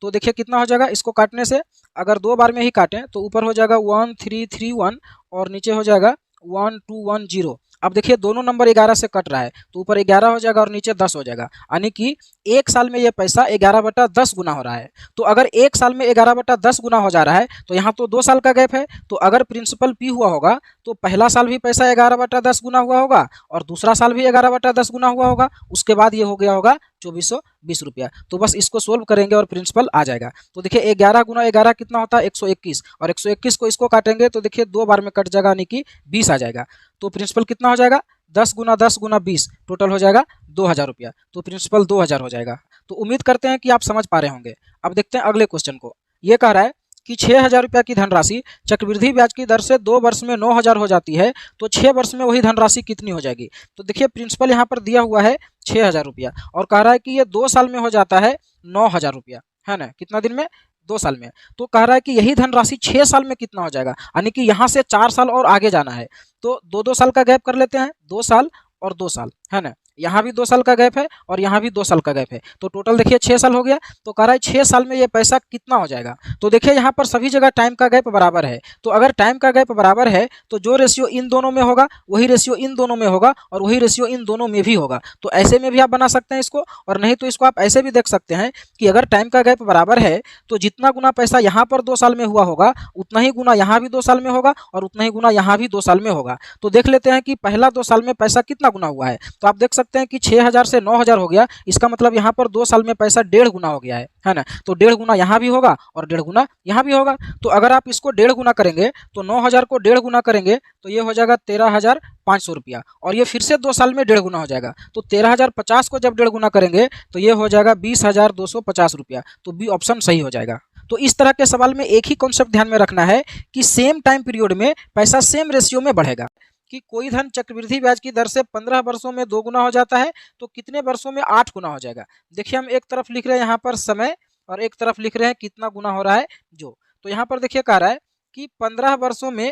तो देखिए कितना हो जाएगा। इसको काटने से अगर 2 बार में ही काटें तो ऊपर हो जाएगा 1331 और नीचे हो जाएगा 1210। अब देखिए दोनों नंबर 11 से कट रहा है, तो ऊपर 11 हो जाएगा और नीचे 10 हो जाएगा, यानी कि 1 साल में ये पैसा 11/10 गुना हो रहा है। तो अगर 1 साल में 11/10 गुना हो जा रहा है तो यहाँ तो 2 साल का गैप है। तो अगर प्रिंसिपल पी हुआ होगा तो पहला साल भी पैसा 11/10 गुना हुआ होगा और दूसरा साल भी 11/10 गुना हुआ होगा। उसके बाद ये हो गया होगा 2420 रुपया। तो बस इसको सोल्व करेंगे और प्रिंसिपल आ जाएगा। तो देखिए 11 गुना 11 कितना होता है, 121, और 121 को इसको काटेंगे तो देखिए 2 बार में कट जाएगा, यानी कि 20 आ जाएगा। तो प्रिंसिपल कितना हो जाएगा, 10 गुना 10 गुना 20, टोटल हो जाएगा 2000 रुपया। तो प्रिंसिपल 2000 हो जाएगा। तो उम्मीद करते हैं कि आप समझ पा रहे होंगे। अब देखते हैं अगले क्वेश्चन को। ये कह रहा है कि 6000 रुपया की धनराशि चक्रवृद्धि ब्याज की दर से 2 वर्ष में 9000 हो जाती है, तो 6 वर्ष में वही धनराशि कितनी हो जाएगी। तो देखिए प्रिंसिपल यहाँ पर दिया हुआ है 6000 रुपया और कह रहा है कि ये 2 साल में हो जाता है 9000 रुपया, है ना। कितना दिन में, 2 साल में। तो कह रहा है कि यही धनराशि 6 साल में कितना हो जाएगा, यानी कि यहाँ से 4 साल और आगे जाना है। तो 2-2 साल का गैप कर लेते हैं, 2 साल और 2 साल, है ना। यहाँ भी 2 साल का गैप है और यहाँ भी 2 साल का गैप है, तो टोटल देखिए 6 साल हो गया। तो कह रहा है 6 साल में ये पैसा कितना हो जाएगा। तो देखिए यहाँ पर सभी जगह टाइम का गैप बराबर है। तो अगर टाइम का गैप बराबर है तो जो रेशियो इन दोनों में होगा वही रेशियो इन दोनों में होगा और वही रेशियो इन दोनों में भी होगा। तो ऐसे में भी आप बना सकते हैं इसको, और नहीं तो इसको आप ऐसे भी देख सकते हैं कि अगर टाइम का गैप बराबर है तो जितना गुना पैसा यहाँ पर 2 साल में हुआ होगा उतना ही गुना यहाँ भी 2 साल में होगा और उतना ही गुना यहाँ भी 2 साल में होगा। तो देख लेते हैं कि पहला 2 साल में पैसा कितना गुना हुआ है। तो आप देख सकते हैं कि 6000 से 9000 हो गया, इसका मतलब यहाँ पर 2 साल में पैसा 1.5 गुना हो गया है ना। तो 1.5 गुना यहाँ भी होगा और 1.5 गुना यहाँ भी होगा। तो अगर आप इसको 1.5 गुना करेंगे तो 9000 को 1.5 गुना करेंगे तो ये हो जाएगा 13500 रुपया, और ये फिर से 2 साल में 1.5 गुना हो जाएगा। तो 13050 को जब 1.5 गुना करेंगे तो ये हो जाएगा 20250 रुपया। तो बी ऑप्शन सही हो जाएगा। तो इस तरह के सवाल में एक ही कॉन्सेप्ट ध्यान में रखना है कि सेम टाइम पीरियड में पैसा सेम रेशियो में बढ़ेगा। कि कोई धन चक्रवृद्धि ब्याज की दर से 15 वर्षों में 2 गुना हो जाता है तो कितने वर्षों में 8 गुना हो जाएगा। देखिए हम एक तरफ लिख रहे हैं यहाँ पर समय और एक तरफ लिख रहे हैं कितना गुना हो रहा है जो। तो यहाँ पर देखिए कह रहा है कि 15 वर्षों में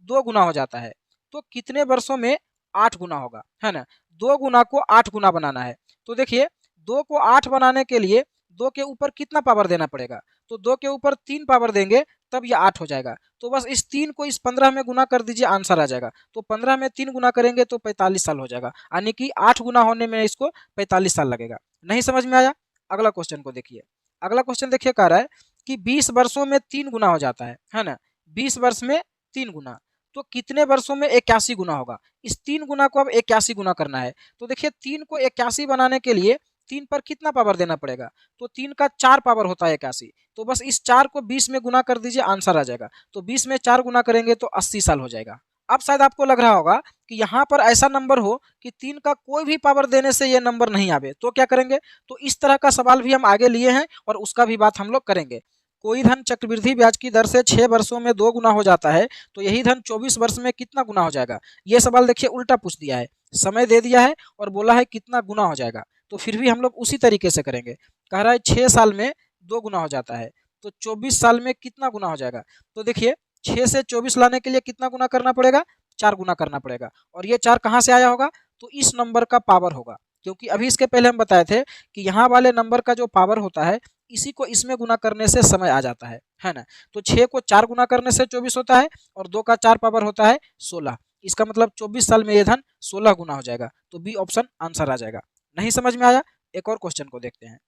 2 गुना हो जाता है तो कितने वर्षों में 8 गुना होगा, है ना। 2 गुना को 8 गुना बनाना है। तो देखिए 2 को 8 बनाने के लिए 2 के ऊपर कितना पावर देना पड़ेगा। तो 2 के ऊपर 3 पावर देंगे तब ये 8 हो जाएगा। तो बस इस 3 को इस 15 में गुना कर दीजिए, आंसर आ जाएगा। तो 15 में 3 गुना करेंगे तो 45 साल हो जाएगा, यानी कि 8 गुना होने में इसको 45 साल लगेगा। नहीं समझ में आया, अगला क्वेश्चन को देखिए। अगला क्वेश्चन देखिए कह रहा है कि 20 वर्षों में 3 गुना हो जाता है ना। 20 वर्ष में 3 गुना तो कितने वर्षों में 81 गुना होगा। इस 3 गुना को अब 81 गुना करना है। तो देखिए 3 को 81 बनाने के लिए 3 पर कितना पावर देना पड़ेगा। तो 3 का 4 पावर होता है 81। तो बस इस 4 को 20 में गुना कर दीजिए, आंसर आ जाएगा। तो 20 में 4 गुना करेंगे तो 80 साल हो जाएगा। अब शायद आपको लग रहा होगा कि यहाँ पर ऐसा नंबर हो कि 3 का कोई भी पावर देने से ये नंबर नहीं आवे, तो क्या करेंगे। तो इस तरह का सवाल भी हम आगे लिए हैं और उसका भी बात हम लोग करेंगे। कोई धन चक्रवृद्धि ब्याज की दर से 6 वर्षों में 2 गुना हो जाता है तो यही धन 24 वर्ष में कितना गुना हो जाएगा। ये सवाल देखिए उल्टा पूछ दिया है, समय दे दिया है और बोला है कितना गुना हो जाएगा। तो फिर भी हम लोग उसी तरीके से करेंगे। कह रहा है 6 साल में 2 गुना हो जाता है तो 24 साल में कितना गुना हो जाएगा। तो देखिए 6 से 24 लाने के लिए कितना गुना करना पड़ेगा, 4 गुना करना पड़ेगा। और ये 4 कहाँ से आया होगा, तो इस नंबर का पावर होगा, क्योंकि अभी इसके पहले हम बताए थे कि यहाँ वाले नंबर का जो पावर होता है इसी को इसमें गुना करने से समय आ जाता है ना। तो 6 को 4 गुना करने से 24 होता है और 2 का 4 पावर होता है 16। इसका मतलब 24 साल में ये धन 16 गुना हो जाएगा। तो बी ऑप्शन आंसर आ जाएगा। नहीं समझ में आया? एक और क्वेश्चन को देखते हैं।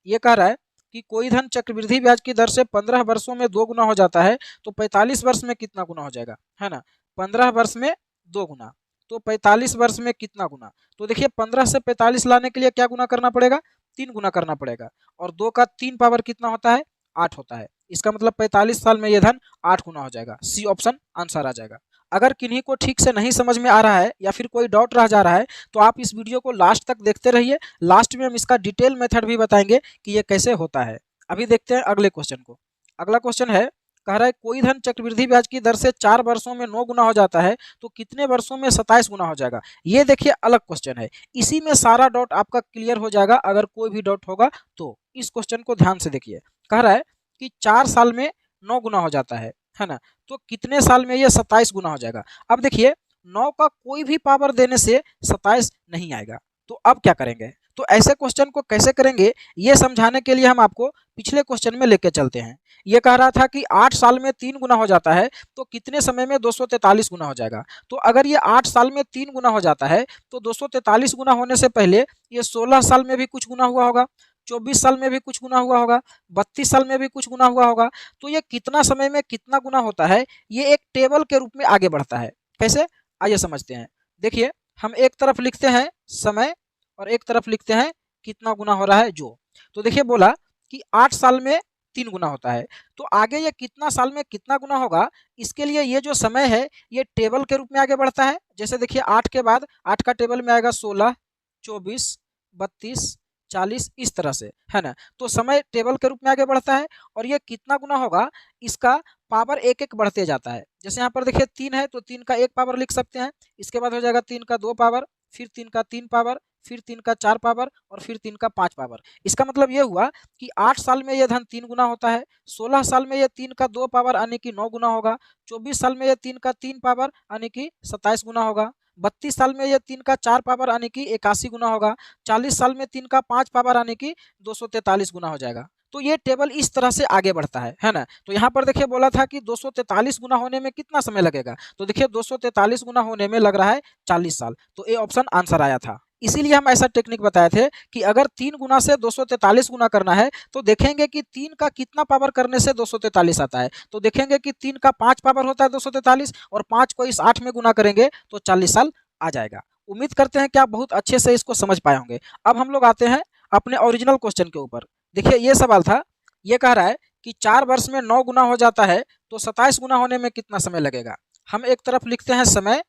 ये कह रहा है कि कोई धन चक्रवृद्धि ब्याज की दर से 15 वर्षों में 2 गुना हो जाता है, तो 45 वर्ष में कितना गुना हो जाएगा, है ना। 15 वर्ष में 2 गुना, तो 45 वर्ष में कितना गुना। तो देखिए 15 से 45 लाने के लिए क्या गुना करना पड़ेगा, 3 गुना करना पड़ेगा, और 2 का 3 पावर कितना होता है, 8 होता है। इसका मतलब 45 साल में यह धन 8 गुना हो जाएगा। सी ऑप्शन आंसर आ जाएगा। अगर किन्हीं को ठीक से नहीं समझ में आ रहा है या फिर कोई डाउट रह जा रहा है तो आप इस वीडियो को लास्ट तक देखते रहिए। लास्ट में हम इसका डिटेल मेथड भी बताएंगे कि ये कैसे होता है। अभी देखते हैं अगले क्वेश्चन को। अगला क्वेश्चन है, कह रहा है कोई धन चक्रवृद्धि ब्याज की दर से 4 वर्षों में 9 गुना हो जाता है, तो कितने वर्षों में 27 गुना हो जाएगा। ये देखिए अलग क्वेश्चन है, इसी में सारा डाउट आपका क्लियर हो जाएगा। अगर कोई भी डाउट होगा तो इस क्वेश्चन को ध्यान से देखिए। कह रहा है कि 4 साल में 9 गुना हो जाता है ना, तो कितने साल में ये 27 गुना हो जाएगा। अब देखिए 9 का कोई भी पावर देने से 27 नहीं आएगा, तो अब क्या करेंगे। तो ऐसे क्वेश्चन को कैसे करेंगे ये समझाने के लिए हम आपको पिछले क्वेश्चन में लेके चलते हैं। ये कह रहा था कि 8 साल में 3 गुना हो जाता है, तो कितने समय में 243 गुना हो जाएगा। तो अगर ये 8 साल में 3 गुना हो जाता है तो 243 गुना होने से पहले ये 16 साल में भी कुछ गुना हुआ होगा, 24 साल में भी कुछ गुना हुआ होगा, 32 साल में भी कुछ गुना हुआ होगा। तो ये कितना समय में कितना गुना होता है, ये एक टेबल के रूप में आगे बढ़ता है। कैसे, आइए समझते हैं। देखिए हम एक तरफ लिखते हैं समय और एक तरफ लिखते हैं कितना गुना हो रहा है जो। तो देखिए बोला कि 8 साल में 3 गुना होता है, तो आगे ये कितना साल में कितना गुना होगा, इसके लिए ये जो समय है ये टेबल के रूप में आगे बढ़ता है। जैसे देखिए 8 के बाद 8 का टेबल में आएगा 16, 24, 32, 40, इस तरह से, है ना। तो समय टेबल के रूप में आगे बढ़ता है और ये कितना गुना होगा इसका पावर एक एक बढ़ते जाता है। जैसे यहाँ पर देखिए 3 है तो 3 का 1 पावर लिख सकते हैं, इसके बाद हो जाएगा 3 का 2 पावर, फिर 3 का 3 पावर, फिर 3 का 4 पावर और फिर 3 का 5 पावर। इसका मतलब ये हुआ कि 8 साल में ये धन 3 गुना होता है, 16 साल में ये 3 का 2 पावर यानी कि 9 गुना होगा, 24 साल में ये 3 का 3 पावर यानी कि 27 गुना होगा, 32 साल में ये 3 का 4 पावर यानी कि 81 गुना होगा, 40 साल में 3 का 5 पावर यानी कि 243 गुना हो जाएगा। तो ये टेबल इस तरह से आगे बढ़ता है ना। तो यहाँ पर देखिए बोला था कि 243 गुना होने में कितना समय लगेगा, तो देखिए 243 गुना होने में लग रहा है 40 साल। तो ए ऑप्शन आंसर आया था। इसीलिए हम ऐसा टेक्निक बताए थे कि अगर 3 गुना से 243 गुना करना है तो देखेंगे कि 3 का कितना पावर करने से 243 आता है। तो देखेंगे कि 3 का 5 पावर होता है 243 और 5 को इस 8 में गुना करेंगे तो 40 साल आ जाएगा। उम्मीद करते हैं कि आप बहुत अच्छे से इसको समझ पाए होंगे। अब हम लोग आते हैं अपने ओरिजिनल क्वेश्चन के ऊपर। देखिए ये सवाल था, ये कह रहा है कि 4 वर्ष में 9 गुना हो जाता है तो 27 गुना होने में कितना समय लगेगा। हम एक तरफ लिखते हैं समय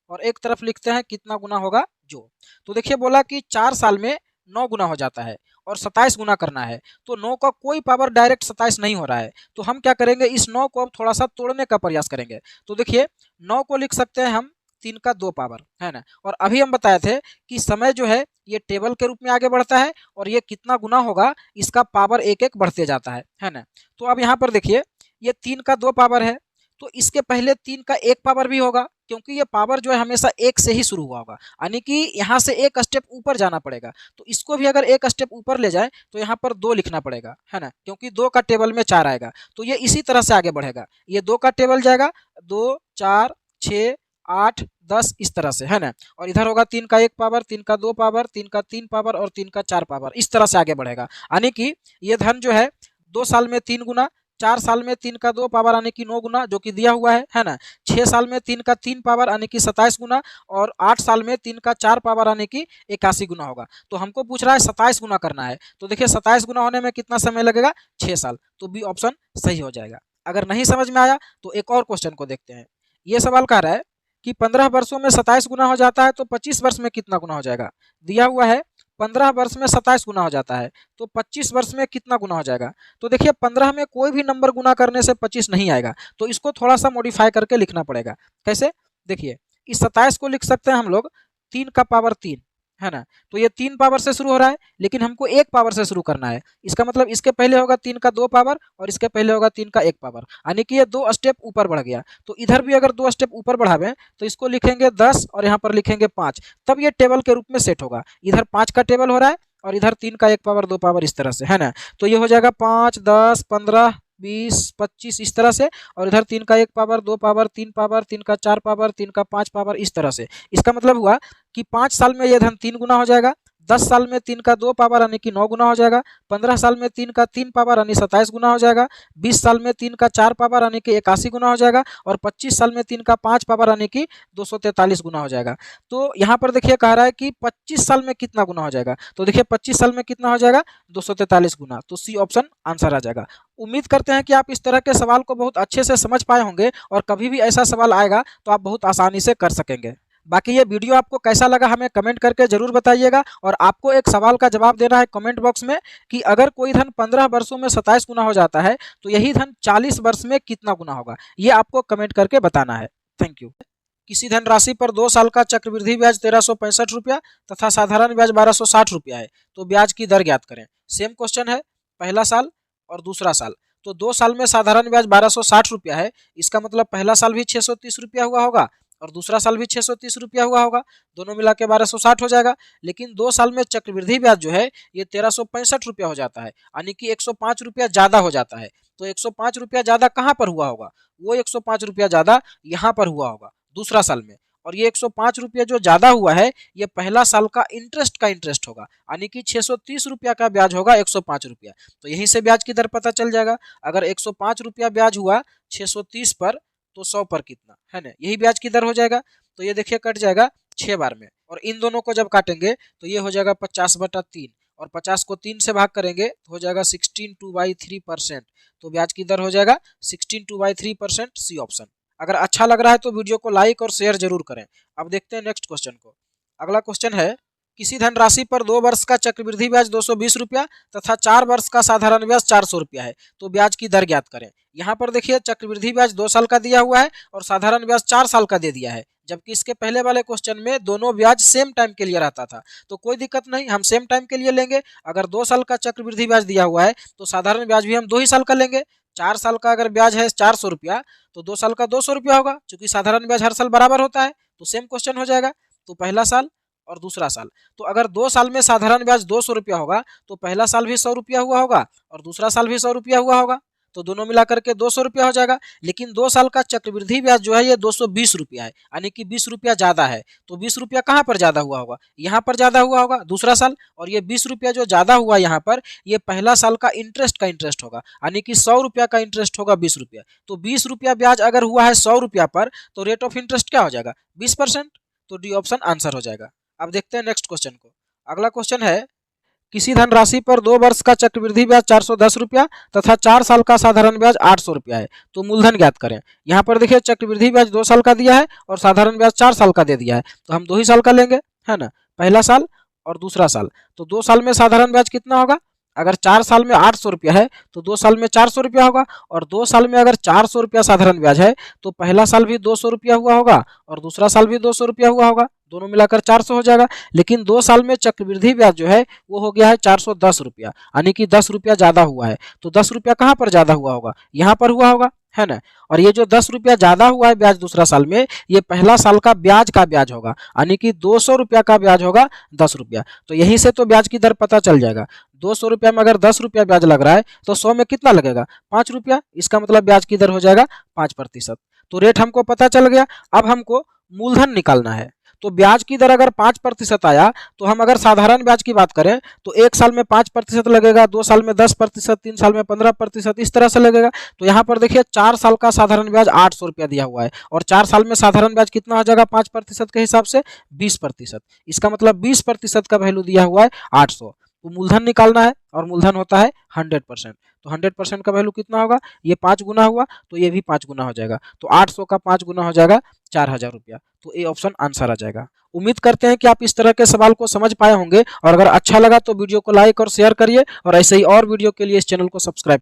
और एक तरफ लिखते हैं कितना गुना होगा जो। तो देखिए बोला कि 4 साल में 9 गुना हो जाता है और 27 गुना करना है, तो 9 का कोई पावर डायरेक्ट 27 नहीं हो रहा है। तो हम क्या करेंगे, इस 9 को अब थोड़ा सा तोड़ने का प्रयास करेंगे। तो देखिए 9 को लिख सकते हैं हम 3 का 2 पावर, है ना। और अभी हम बताए थे कि समय जो है ये टेबल के रूप में आगे बढ़ता है और ये कितना गुना होगा इसका पावर एक एक बढ़ते जाता है ना। तो अब यहाँ पर देखिए ये 3 का 2 पावर है, तो इसके पहले 3 का 1 पावर भी होगा, क्योंकि ये पावर जो है हमेशा 1 से ही शुरू हुआ होगा, यानी कि यहाँ से एक स्टेप ऊपर जाना पड़ेगा। तो इसको भी अगर एक स्टेप ऊपर ले जाए तो यहाँ पर 2 लिखना पड़ेगा, है ना, क्योंकि 2 का टेबल में 4 आएगा। तो ये इसी तरह से आगे बढ़ेगा, ये 2 का टेबल जाएगा 2, 4, 6, 8, 10 इस तरह से, है ना। और इधर होगा 3 का 1 पावर, 3 का 2 पावर, 3 का 3 पावर और 3 का 4 पावर, इस तरह से आगे बढ़ेगा। यानी कि ये धन जो है 2 साल में 3 गुना, 4 साल में 3 का 2 पावर यानी कि 9 गुना जो कि दिया हुआ है ना। 6 साल में 3 का 3 पावर यानी कि 27 गुना और 8 साल में 3 का 4 पावर यानी कि 81 गुना होगा। तो हमको पूछ रहा है 27 गुना करना है, तो देखिए 27 गुना होने में कितना समय लगेगा, 6 साल। तो बी ऑप्शन सही हो जाएगा। अगर नहीं समझ में आया तो एक और क्वेश्चन को देखते हैं। ये सवाल कह रहा है कि 15 वर्षों में 27 गुना हो जाता है तो 25 वर्ष में कितना गुना हो जाएगा। दिया हुआ है 15 वर्ष में 27 गुना हो जाता है तो 25 वर्ष में कितना गुना हो जाएगा। तो देखिए 15 में कोई भी नंबर गुना करने से 25 नहीं आएगा, तो इसको थोड़ा सा मॉडिफाई करके लिखना पड़ेगा। कैसे, देखिए इस 27 को लिख सकते हैं हम लोग 3 का पावर 3, है ना। तो ये 3 पावर से शुरू हो रहा है, लेकिन हमको 1 पावर से शुरू करना है। इसका मतलब इसके पहले होगा 3 का 2 पावर और इसके पहले होगा 3 का 1 पावर, यानी कि ये 2 स्टेप ऊपर बढ़ गया। तो इधर भी अगर 2 स्टेप ऊपर बढ़ावें तो इसको लिखेंगे 10 और यहाँ पर लिखेंगे 5, तब ये टेबल के रूप में सेट होगा। इधर 5 का टेबल हो रहा है और इधर 3 का 1 पावर 2 पावर इस तरह से, है ना। तो ये हो जाएगा 5, 10, 15, 20, 25 इस तरह से, और इधर 3 का 1 पावर 2 पावर 3 पावर 3 का 4 पावर 3 का 5 पावर इस तरह से। इसका मतलब हुआ कि 5 साल में यह धन 3 गुना हो जाएगा, 10 साल में 3 का 2 पावर यानी कि 9 गुना हो जाएगा, 15 साल में 3 का 3 पावर यानी 27 गुना हो जाएगा, 20 साल में 3 का 4 पावर यानी कि 81 गुना हो जाएगा, और 25 साल में 3 का 5 पावर यानी कि 243 गुना हो जाएगा। तो यहाँ पर देखिए कह रहा है कि 25 साल में कितना गुना हो जाएगा, तो देखिए 25 साल में कितना हो जाएगा 243 गुना, तो सी ऑप्शन आंसर आ जाएगा। उम्मीद करते हैं कि आप इस तरह के सवाल को बहुत अच्छे से समझ पाए होंगे और कभी भी ऐसा सवाल आएगा तो आप बहुत आसानी से कर सकेंगे। बाकी ये वीडियो आपको कैसा लगा हमें कमेंट करके जरूर बताइएगा, और आपको एक सवाल का जवाब देना है कमेंट बॉक्स में कि अगर कोई धन 15 वर्षों में 27 गुना हो जाता है तो यही धन 40 वर्ष में कितना गुना होगा, ये आपको कमेंट करके बताना है। Thank you. किसी धन राशि पर 2 साल का चक्रवृद्धि ब्याज 1365 रुपया तथा साधारण ब्याज 1260 रुपया है, तो ब्याज की दर ज्ञात करें। सेम क्वेश्चन है, पहला साल और दूसरा साल। तो 2 साल में साधारण ब्याज 1260 रुपया है, इसका मतलब पहला साल भी 630 रुपया हुआ होगा और दूसरा साल भी 630 रुपया हुआ होगा, दोनों मिला के 1260 हो जाएगा। लेकिन 2 साल में चक्रवृद्धि ब्याज जो है ये 1365 रुपया हो जाता है, यानी कि 105 रुपया ज़्यादा हो जाता है। तो 105 रुपया ज़्यादा कहाँ पर हुआ होगा, वो 105 रुपया ज़्यादा यहाँ पर हुआ होगा दूसरा साल में, और ये 105 रुपया जो ज़्यादा हुआ है ये पहला साल का इंटरेस्ट होगा, यानी कि 630 रुपया का ब्याज होगा 105 रुपया। तो यहीं से ब्याज की दर पता चल जाएगा। अगर 105 रुपया ब्याज हुआ 630 पर तो 100 पर कितना, है ना, यही ब्याज की दर हो जाएगा। तो ये देखिए कट जाएगा 6 बार में, और इन दोनों को जब काटेंगे तो ये हो जाएगा 50/3, और 50 को 3 से भाग करेंगे तो हो जाएगा 16/3%। तो ब्याज की दर हो जाएगा 16/3%, सी ऑप्शन। अगर अच्छा लग रहा है तो वीडियो को लाइक और शेयर जरूर करें। अब देखते हैं नेक्स्ट क्वेश्चन को। अगला क्वेश्चन है, किसी धनराशि पर 2 वर्ष का चक्रवृद्धि ब्याज 220 रुपया तथा 4 वर्ष का साधारण ब्याज 400 रुपया है, तो ब्याज की दर ज्ञात करें। यहाँ पर देखिए चक्रवृद्धि ब्याज 2 साल का दिया हुआ है और साधारण ब्याज 4 साल का दे दिया है, जबकि इसके पहले वाले क्वेश्चन में दोनों ब्याज सेम टाइम के लिए रहता था। तो कोई दिक्कत नहीं, हम सेम टाइम के लिए लेंगे। अगर 2 साल का चक्रवृद्धि ब्याज दिया हुआ है तो साधारण ब्याज भी हम 2 ही साल का लेंगे। 4 साल का अगर ब्याज है 400 रुपया तो 2 साल का 200 रुपया होगा, क्योंकि साधारण ब्याज हर साल बराबर होता है। तो सेम क्वेश्चन हो जाएगा। तो पहला साल और दूसरा साल, तो अगर 2 साल में साधारण ब्याज 200 रुपया होगा तो पहला साल भी 100 रुपया हुआ होगा और दूसरा साल भी 100 रुपया हुआ होगा, तो दोनों मिला करके 200 रुपया हो जाएगा। लेकिन 2 साल का चक्रवृद्धि ब्याज जो है ये 220 रुपया है, यानी कि 20 रुपया ज़्यादा है। तो 20 रुपया कहाँ पर ज़्यादा हुआ होगा, यहाँ पर ज़्यादा हुआ होगा दूसरा साल, और ये 20 रुपया जो ज़्यादा हुआ यहाँ पर ये पहला साल का इंटरेस्ट होगा, यानी कि 100 रुपया का इंटरेस्ट होगा 20 रुपया। तो 20 रुपया ब्याज अगर हुआ है 100 रुपया पर तो रेट ऑफ इंटरेस्ट क्या हो जाएगा 20%। तो डी ऑप्शन आंसर हो जाएगा। अब देखते हैं नेक्स्ट क्वेश्चन को। अगला क्वेश्चन है, किसी धनराशि पर 2 वर्ष का चक्रवृद्धि ब्याज 410 रुपया तथा 4 साल का साधारण ब्याज 800 रुपया है, तो मूलधन ज्ञात करें। यहाँ पर देखिए चक्रवृद्धि ब्याज 2 साल का दिया है और साधारण ब्याज 4 साल का दे दिया है, तो हम 2 ही साल का लेंगे, है ना, पहला साल और दूसरा साल। तो 2 साल में साधारण ब्याज कितना होगा, अगर 4 साल में 800 रुपया है तो 2 साल में 400 रुपया होगा, और 2 साल में अगर 400 रुपया साधारण ब्याज है तो पहला साल भी 200 रुपया हुआ होगा और दूसरा साल भी 200 रुपया हुआ होगा, दोनों मिलाकर 400 हो जाएगा। लेकिन 2 साल में चक्रवृद्धि ब्याज जो है वो हो गया है 410 रुपया, यानी कि 10 रुपया ज़्यादा हुआ है। तो 10 रुपया कहाँ पर ज़्यादा हुआ होगा, यहाँ पर हुआ होगा, है ना। और ये जो 10 रुपया ज़्यादा हुआ है ब्याज दूसरा साल में, ये पहला साल का ब्याज होगा, यानी कि 200 रुपया का ब्याज होगा 10 रुपया। तो यहीं से तो ब्याज की दर पता चल जाएगा। 200 रुपया में अगर 10 रुपया ब्याज लग रहा है तो 100 में कितना लगेगा 5 रुपया, इसका मतलब ब्याज की दर हो जाएगा 5%। तो रेट हमको पता चल गया। अब हमको मूलधन निकालना है। तो ब्याज की दर अगर 5% आया तो हम अगर साधारण ब्याज की बात करें तो 1 साल में 5% लगेगा, 2 साल में 10%, 3 साल में 15%, इस तरह से लगेगा। तो यहाँ पर देखिए 4 साल का साधारण ब्याज 800 रुपया दिया हुआ है और 4 साल में साधारण ब्याज कितना हो जाएगा 5% के हिसाब से 20%। इसका मतलब 20% का वैल्यू दिया हुआ है 800। तो मूलधन निकालना है और मूलधन होता है 100%। तो 100% का वैल्यू कितना होगा, ये 5 गुना हुआ तो ये भी 5 गुना हो जाएगा। तो 800 का 5 गुना हो जाएगा 4000 रुपया। तो ए ऑप्शन आंसर आ जाएगा। उम्मीद करते हैं कि आप इस तरह के सवाल को समझ पाए होंगे, और अगर अच्छा लगा तो वीडियो को लाइक और शेयर करिए, और ऐसे ही और वीडियो के लिए इस चैनल को सब्सक्राइब।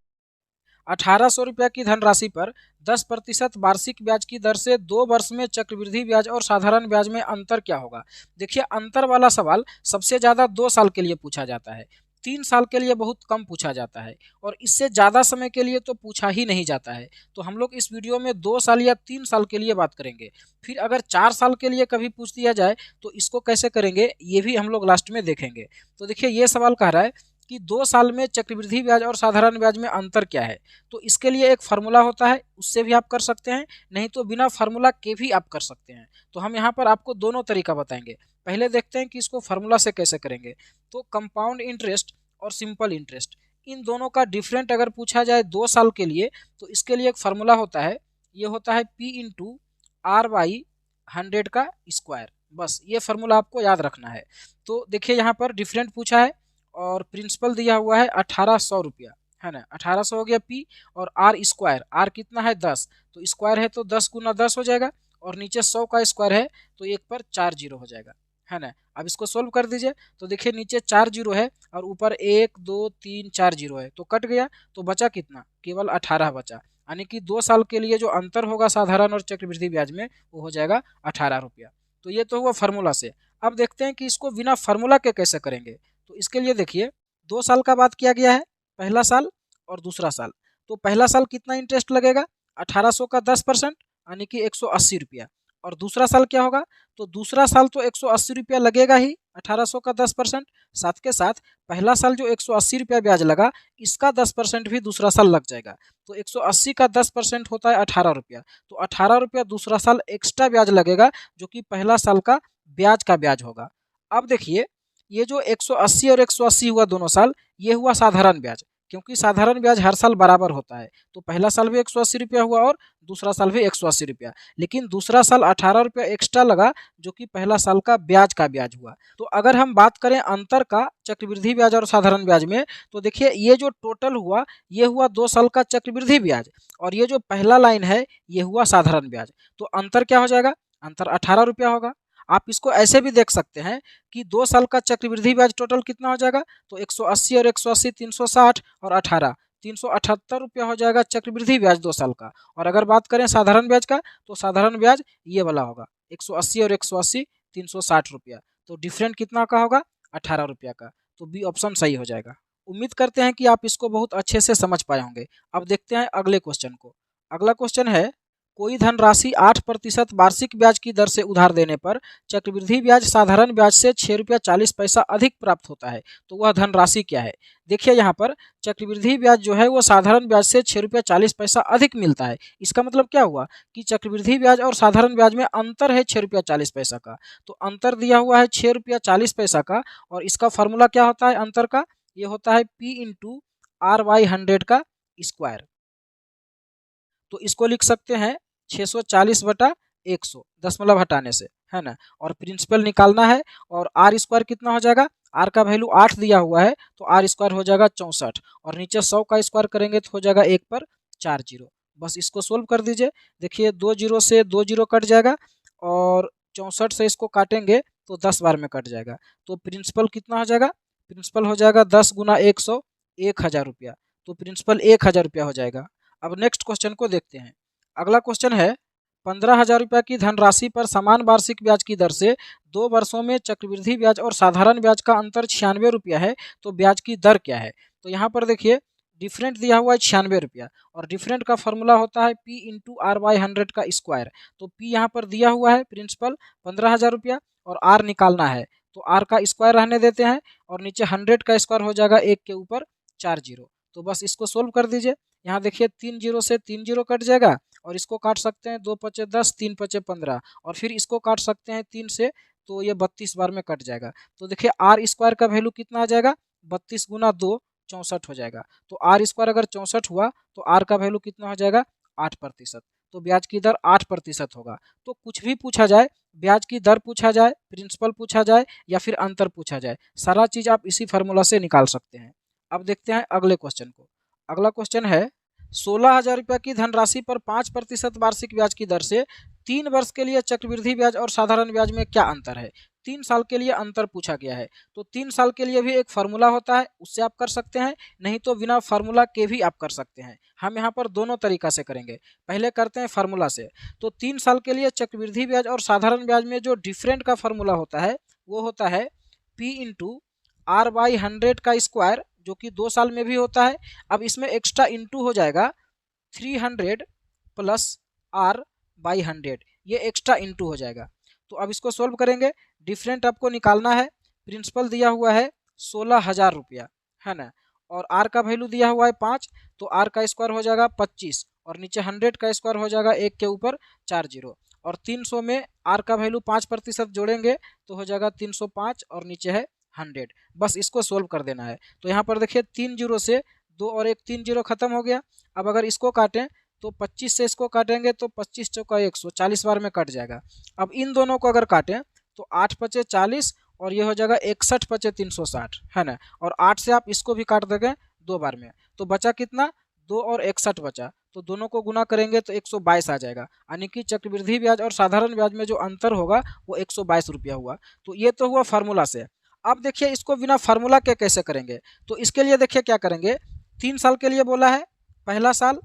1800 रुपया की धनराशि पर 10% वार्षिक ब्याज की दर से 2 वर्ष में चक्रवृद्धि ब्याज और साधारण ब्याज में अंतर क्या होगा। देखिए अंतर वाला सवाल सबसे ज़्यादा 2 साल के लिए पूछा जाता है, 3 साल के लिए बहुत कम पूछा जाता है और इससे ज़्यादा समय के लिए तो पूछा ही नहीं जाता है। तो हम लोग इस वीडियो में 2 साल या 3 साल के लिए बात करेंगे। फिर अगर 4 साल के लिए कभी पूछ दिया जाए तो इसको कैसे करेंगे ये भी हम लोग लास्ट में देखेंगे। तो देखिए ये सवाल कह रहा है कि 2 साल में चक्रवृद्धि ब्याज और साधारण ब्याज में अंतर क्या है। तो इसके लिए एक फार्मूला होता है, उससे भी आप कर सकते हैं, नहीं तो बिना फार्मूला के भी आप कर सकते हैं। तो हम यहाँ पर आपको दोनों तरीका बताएंगे। पहले देखते हैं कि इसको फार्मूला से कैसे करेंगे। तो कंपाउंड इंटरेस्ट और सिंपल इंटरेस्ट, इन दोनों का डिफरेंट अगर पूछा जाए 2 साल के लिए तो इसके लिए एक फार्मूला होता है, ये होता है P इंटू आर बाई 100 का स्क्वायर। बस ये फार्मूला आपको याद रखना है। तो देखिए यहाँ पर डिफरेंट पूछा है और प्रिंसिपल दिया हुआ है 1800 रुपया, है ना। 1800 हो गया P और आर स्क्वायर, आर कितना है 10, तो स्क्वायर है तो 10 गुना 10 हो जाएगा और नीचे 100 का स्क्वायर है तो 1 पर 4 जीरो हो जाएगा, है ना। अब इसको सोल्व कर दीजिए तो देखिए नीचे 4 जीरो है और ऊपर 1 2 3 4 जीरो है तो कट गया, तो बचा कितना, केवल 18 बचा। यानी कि 2 साल के लिए जो अंतर होगा साधारण और चक्रवृद्धि ब्याज में वो हो जाएगा 18 रुपया। तो ये तो हुआ फार्मूला से। अब देखते हैं कि इसको बिना फार्मूला के कैसे करेंगे। तो इसके लिए देखिए 2 साल का बात किया गया है, पहला साल और दूसरा साल। तो पहला साल कितना इंटरेस्ट लगेगा, 1800 का 10% यानी कि 180 रुपया। और दूसरा साल क्या होगा, तो दूसरा साल तो 180 रुपया लगेगा ही, 1800 का 10%। साथ के साथ पहला साल जो 180 रुपया ब्याज लगा इसका 10% भी दूसरा साल लग जाएगा। तो 180 का 10% होता है 18 रुपया, तो 18 रुपया दूसरा साल एक्स्ट्रा ब्याज लगेगा जो कि पहला साल का ब्याज होगा। अब देखिए ये जो 180 और 180 हुआ दोनों साल, ये हुआ साधारण ब्याज, क्योंकि साधारण ब्याज हर साल बराबर होता है। तो पहला साल भी 180 रुपया हुआ और दूसरा साल भी 180 रुपया, लेकिन दूसरा साल 18 रुपया एक्स्ट्रा लगा जो कि पहला साल का ब्याज हुआ। तो अगर हम बात करें अंतर का चक्रवृद्धि ब्याज और साधारण ब्याज में, तो देखिए ये जो टोटल हुआ ये हुआ 2 साल का चक्रवृद्धि ब्याज और ये जो पहला लाइन है ये हुआ साधारण ब्याज। तो अंतर क्या हो जाएगा, अंतर 18 रुपया होगा। आप इसको ऐसे भी देख सकते हैं कि 2 साल का चक्रवृद्धि ब्याज टोटल कितना हो जाएगा, तो 180 और 180 360 और 18 378 रुपया हो जाएगा चक्रवृद्धि ब्याज 2 साल का। और अगर बात करें साधारण ब्याज का तो साधारण ब्याज ये वाला होगा 180 और 180 360 रुपया। तो डिफरेंट कितना का होगा, 18 रुपया का। तो बी ऑप्शन सही हो जाएगा। उम्मीद करते हैं कि आप इसको बहुत अच्छे से समझ पाए होंगे। अब देखते हैं अगले क्वेश्चन को। अगला क्वेश्चन है, कोई धनराशि 8% वार्षिक ब्याज की दर से उधार देने पर चक्रवृद्धि ब्याज साधारण ब्याज से 6 रुपया 40 पैसा अधिक प्राप्त होता है, तो वह धनराशि क्या है। देखिए यहाँ पर चक्रवृद्धि ब्याज जो है वो साधारण ब्याज से 6 रुपया 40 पैसा अधिक मिलता है। इसका मतलब क्या हुआ कि चक्रवृद्धि ब्याज और साधारण ब्याज में अंतर है 6 रुपया 40 पैसा का। तो अंतर दिया हुआ है 6 रुपया 40 पैसा का और इसका फॉर्मूला क्या होता है अंतर का, ये होता है P इंटू आर बाई 100 का स्क्वायर। तो इसको लिख सकते हैं 640 बटा 100 दशमलव हटाने से, है ना। और प्रिंसिपल निकालना है और आर स्क्वायर कितना हो जाएगा, आर का वैल्यू 8 दिया हुआ है तो आर स्क्वायर हो जाएगा 64 और नीचे 100 का स्क्वायर करेंगे तो हो जाएगा 1 पर 4 जीरो। बस इसको सोल्व कर दीजिए। देखिए 2 जीरो से 2 जीरो कट जाएगा और 64 से इसको काटेंगे तो 10 बार में कट जाएगा। तो प्रिंसिपल कितना हो जाएगा, प्रिंसिपल हो जाएगा 10 गुना 100 1000 रुपया। तो प्रिंसिपल 1000 रुपया हो जाएगा। अब नेक्स्ट क्वेश्चन को देखते हैं। अगला क्वेश्चन है, 15,000 रुपया की धनराशि पर समान वार्षिक ब्याज की दर से 2 वर्षों में चक्रवृद्धि ब्याज और साधारण ब्याज का अंतर 96 रुपया है, तो ब्याज की दर क्या है। तो यहाँ पर देखिए डिफरेंट दिया हुआ है 96 रुपया और डिफरेंट का फॉर्मूला होता है P इंटू आर बाई 100 का स्क्वायर। तो P यहाँ पर दिया हुआ है प्रिंसिपल 15,000 रुपया और R निकालना है तो R का स्क्वायर रहने देते हैं और नीचे 100 का स्क्वायर हो जाएगा 1 के ऊपर 4 जीरो। तो बस इसको सोल्व कर दीजिए। यहाँ देखिए 3 जीरो से 3 जीरो कट जाएगा और इसको काट सकते हैं 2 पचे 10 3 पचे 15 और फिर इसको काट सकते हैं 3 से, तो ये 32 बार में कट जाएगा। तो देखिए आर स्क्वायर का वैल्यू कितना आ जाएगा, 32 गुना 2 64 हो जाएगा। तो आर स्क्वायर अगर 64 हुआ तो आर का वैल्यू कितना हो जाएगा 8%। तो ब्याज की दर 8% होगा। तो कुछ भी पूछा जाए, ब्याज की दर पूछा जाए, प्रिंसिपल पूछा जाए या फिर अंतर पूछा जाए, सारा चीज़ आप इसी फार्मूला से निकाल सकते हैं। अब देखते हैं अगले क्वेश्चन को। अगला क्वेश्चन है, 16,000 रुपया की धनराशि पर 5% वार्षिक ब्याज की दर से 3 वर्ष के लिए चक्रवृद्धि ब्याज और साधारण ब्याज में क्या अंतर है। 3 साल के लिए अंतर पूछा गया है, तो 3 साल के लिए भी एक फार्मूला होता है, उससे आप कर सकते हैं, नहीं तो बिना फार्मूला के भी आप कर सकते हैं। हम यहाँ पर दोनों तरीका से करेंगे। पहले करते हैं फार्मूला से। तो 3 साल के लिए चक्रवृद्धि ब्याज और साधारण ब्याज में जो डिफरेंट का फार्मूला होता है वो होता है P इंटू आर बाई 100 का स्क्वायर, जो कि 2 साल में भी होता है। अब इसमें एक्स्ट्रा इंटू हो जाएगा 300 प्लस आर बाई 100, ये एक्स्ट्रा इंटू हो जाएगा। तो अब इसको सोल्व करेंगे। डिफरेंट आपको निकालना है। प्रिंसिपल दिया हुआ है 16,000 रुपया, है ना, और आर का वैल्यू दिया हुआ है 5, तो आर का स्क्वायर हो जाएगा 25 और नीचे 100 का स्क्वायर हो जाएगा 1 के ऊपर 4 जीरो, और 300 में आर का वैल्यू 5% जोड़ेंगे तो हो जाएगा 305 और नीचे है 100। बस इसको सोल्व कर देना है। तो यहाँ पर देखिए 3 जीरो से 2 और 1 3 जीरो खत्म हो गया। अब अगर इसको काटें तो 25 से इसको काटेंगे तो 25 चौका 100, 40 बार में कट जाएगा। अब इन दोनों को अगर काटें तो 8 पचे 40 और ये हो जाएगा 61 पचे 360, है ना, और 8 से आप इसको भी काट देंगे 2 बार में, तो बचा कितना, 2 और 61 बचा, तो दोनों को गुना करेंगे तो 122 आ जाएगा। यानी कि चक्रवृद्धि ब्याज और साधारण ब्याज में जो अंतर होगा वो 122 रुपया हुआ। तो ये तो हुआ फार्मूला से। अब देखिए इसको बिना फार्मूला के कैसे करेंगे। तो इसके लिए देखिए क्या करेंगे, 3 साल के लिए बोला है, पहला साल,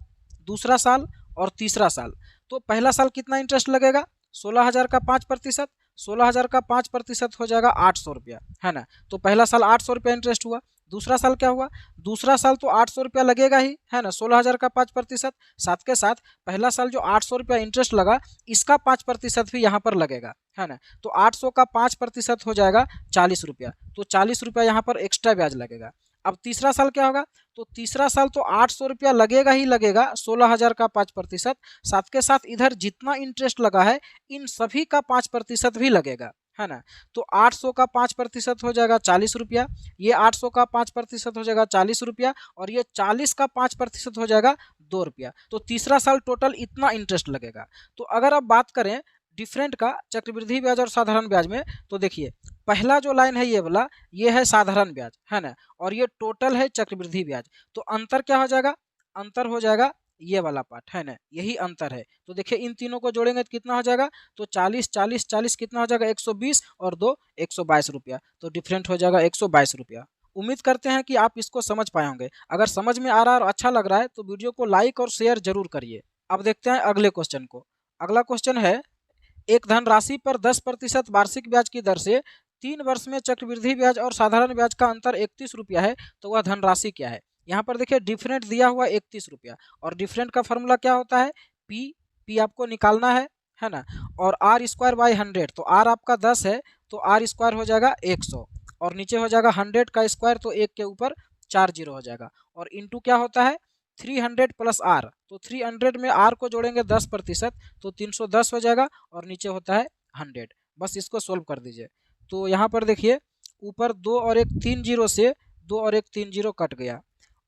दूसरा साल और तीसरा साल। तो पहला साल कितना इंटरेस्ट लगेगा, 16,000 का 5%, 16,000 का 5% हो जाएगा 800 रुपया, है ना। तो पहला साल 800 रुपया इंटरेस्ट हुआ। दूसरा साल क्या हुआ, दूसरा साल तो 800 रुपया लगेगा ही, है ना, 16,000 का 5%, साथ के साथ पहला साल जो 800 रुपया इंटरेस्ट लगा इसका 5% भी यहाँ पर लगेगा, है ना। तो 800 का 5% हो जाएगा 40 रुपया, तो 40 रुपया यहाँ पर एक्स्ट्रा ब्याज लगेगा। अब तीसरा साल क्या होगा, तो तीसरा साल तो 800 रुपया लगेगा ही लगेगा, 16,000 का 5%, साथ के साथ इधर जितना इंटरेस्ट लगा है इन सभी का 5% भी लगेगा, है ना। तो 800 का 5% हो जाएगा 40 रुपया, ये 800 का 5% हो जाएगा 40 रुपया, और ये 40 का 5% हो जाएगा 2 रुपया। तो तीसरा साल टोटल इतना इंटरेस्ट लगेगा। तो अगर आप बात करें डिफरेंट का चक्रवृद्धि ब्याज और साधारण ब्याज में, तो देखिए पहला जो लाइन है ये वाला, ये है साधारण ब्याज, है ना, और ये टोटल है चक्रवृद्धि ब्याज। तो अंतर क्या हो जाएगा, अंतर हो जाएगा ये वाला पार्ट, है ना, यही अंतर है। तो देखिए इन तीनों को जोड़ेंगे तो कितना हो जाएगा, तो 40 40 40 कितना हो जाएगा, 120 और 2 122 रुपया। तो डिफरेंट हो जाएगा 122 रुपया। उम्मीद करते हैं कि आप इसको समझ पाए होंगे। अगर समझ में आ रहा है और अच्छा लग रहा है तो वीडियो को लाइक और शेयर जरूर करिए। अब देखते हैं अगले क्वेश्चन को। अगला क्वेश्चन है, एक धनराशि पर 10% वार्षिक ब्याज की दर से 3 वर्ष में चक्रवृद्धि ब्याज और साधारण ब्याज का अंतर 31 रुपया है, तो वह धनराशि क्या है। यहाँ पर देखिए डिफरेंट दिया हुआ 31 रुपया, और डिफरेंट का फॉर्मूला क्या होता है, पी आपको निकालना है ना, और आर स्क्वायर बाई 100, तो आर आपका 10 है तो आर स्क्वायर हो जाएगा 100, और नीचे हो जाएगा 100 का स्क्वायर, तो 1 के ऊपर 4 जीरो हो जाएगा, और इंटू क्या होता है 300 प्लस आर, तो 300 में आर को जोड़ेंगे 10%, तो 310 हो जाएगा, और नीचे होता है 100। बस इसको सोल्व कर दीजिए। तो यहाँ पर देखिए ऊपर 2 और 1 3 जीरो से 2 और 1 3 जीरो कट गया,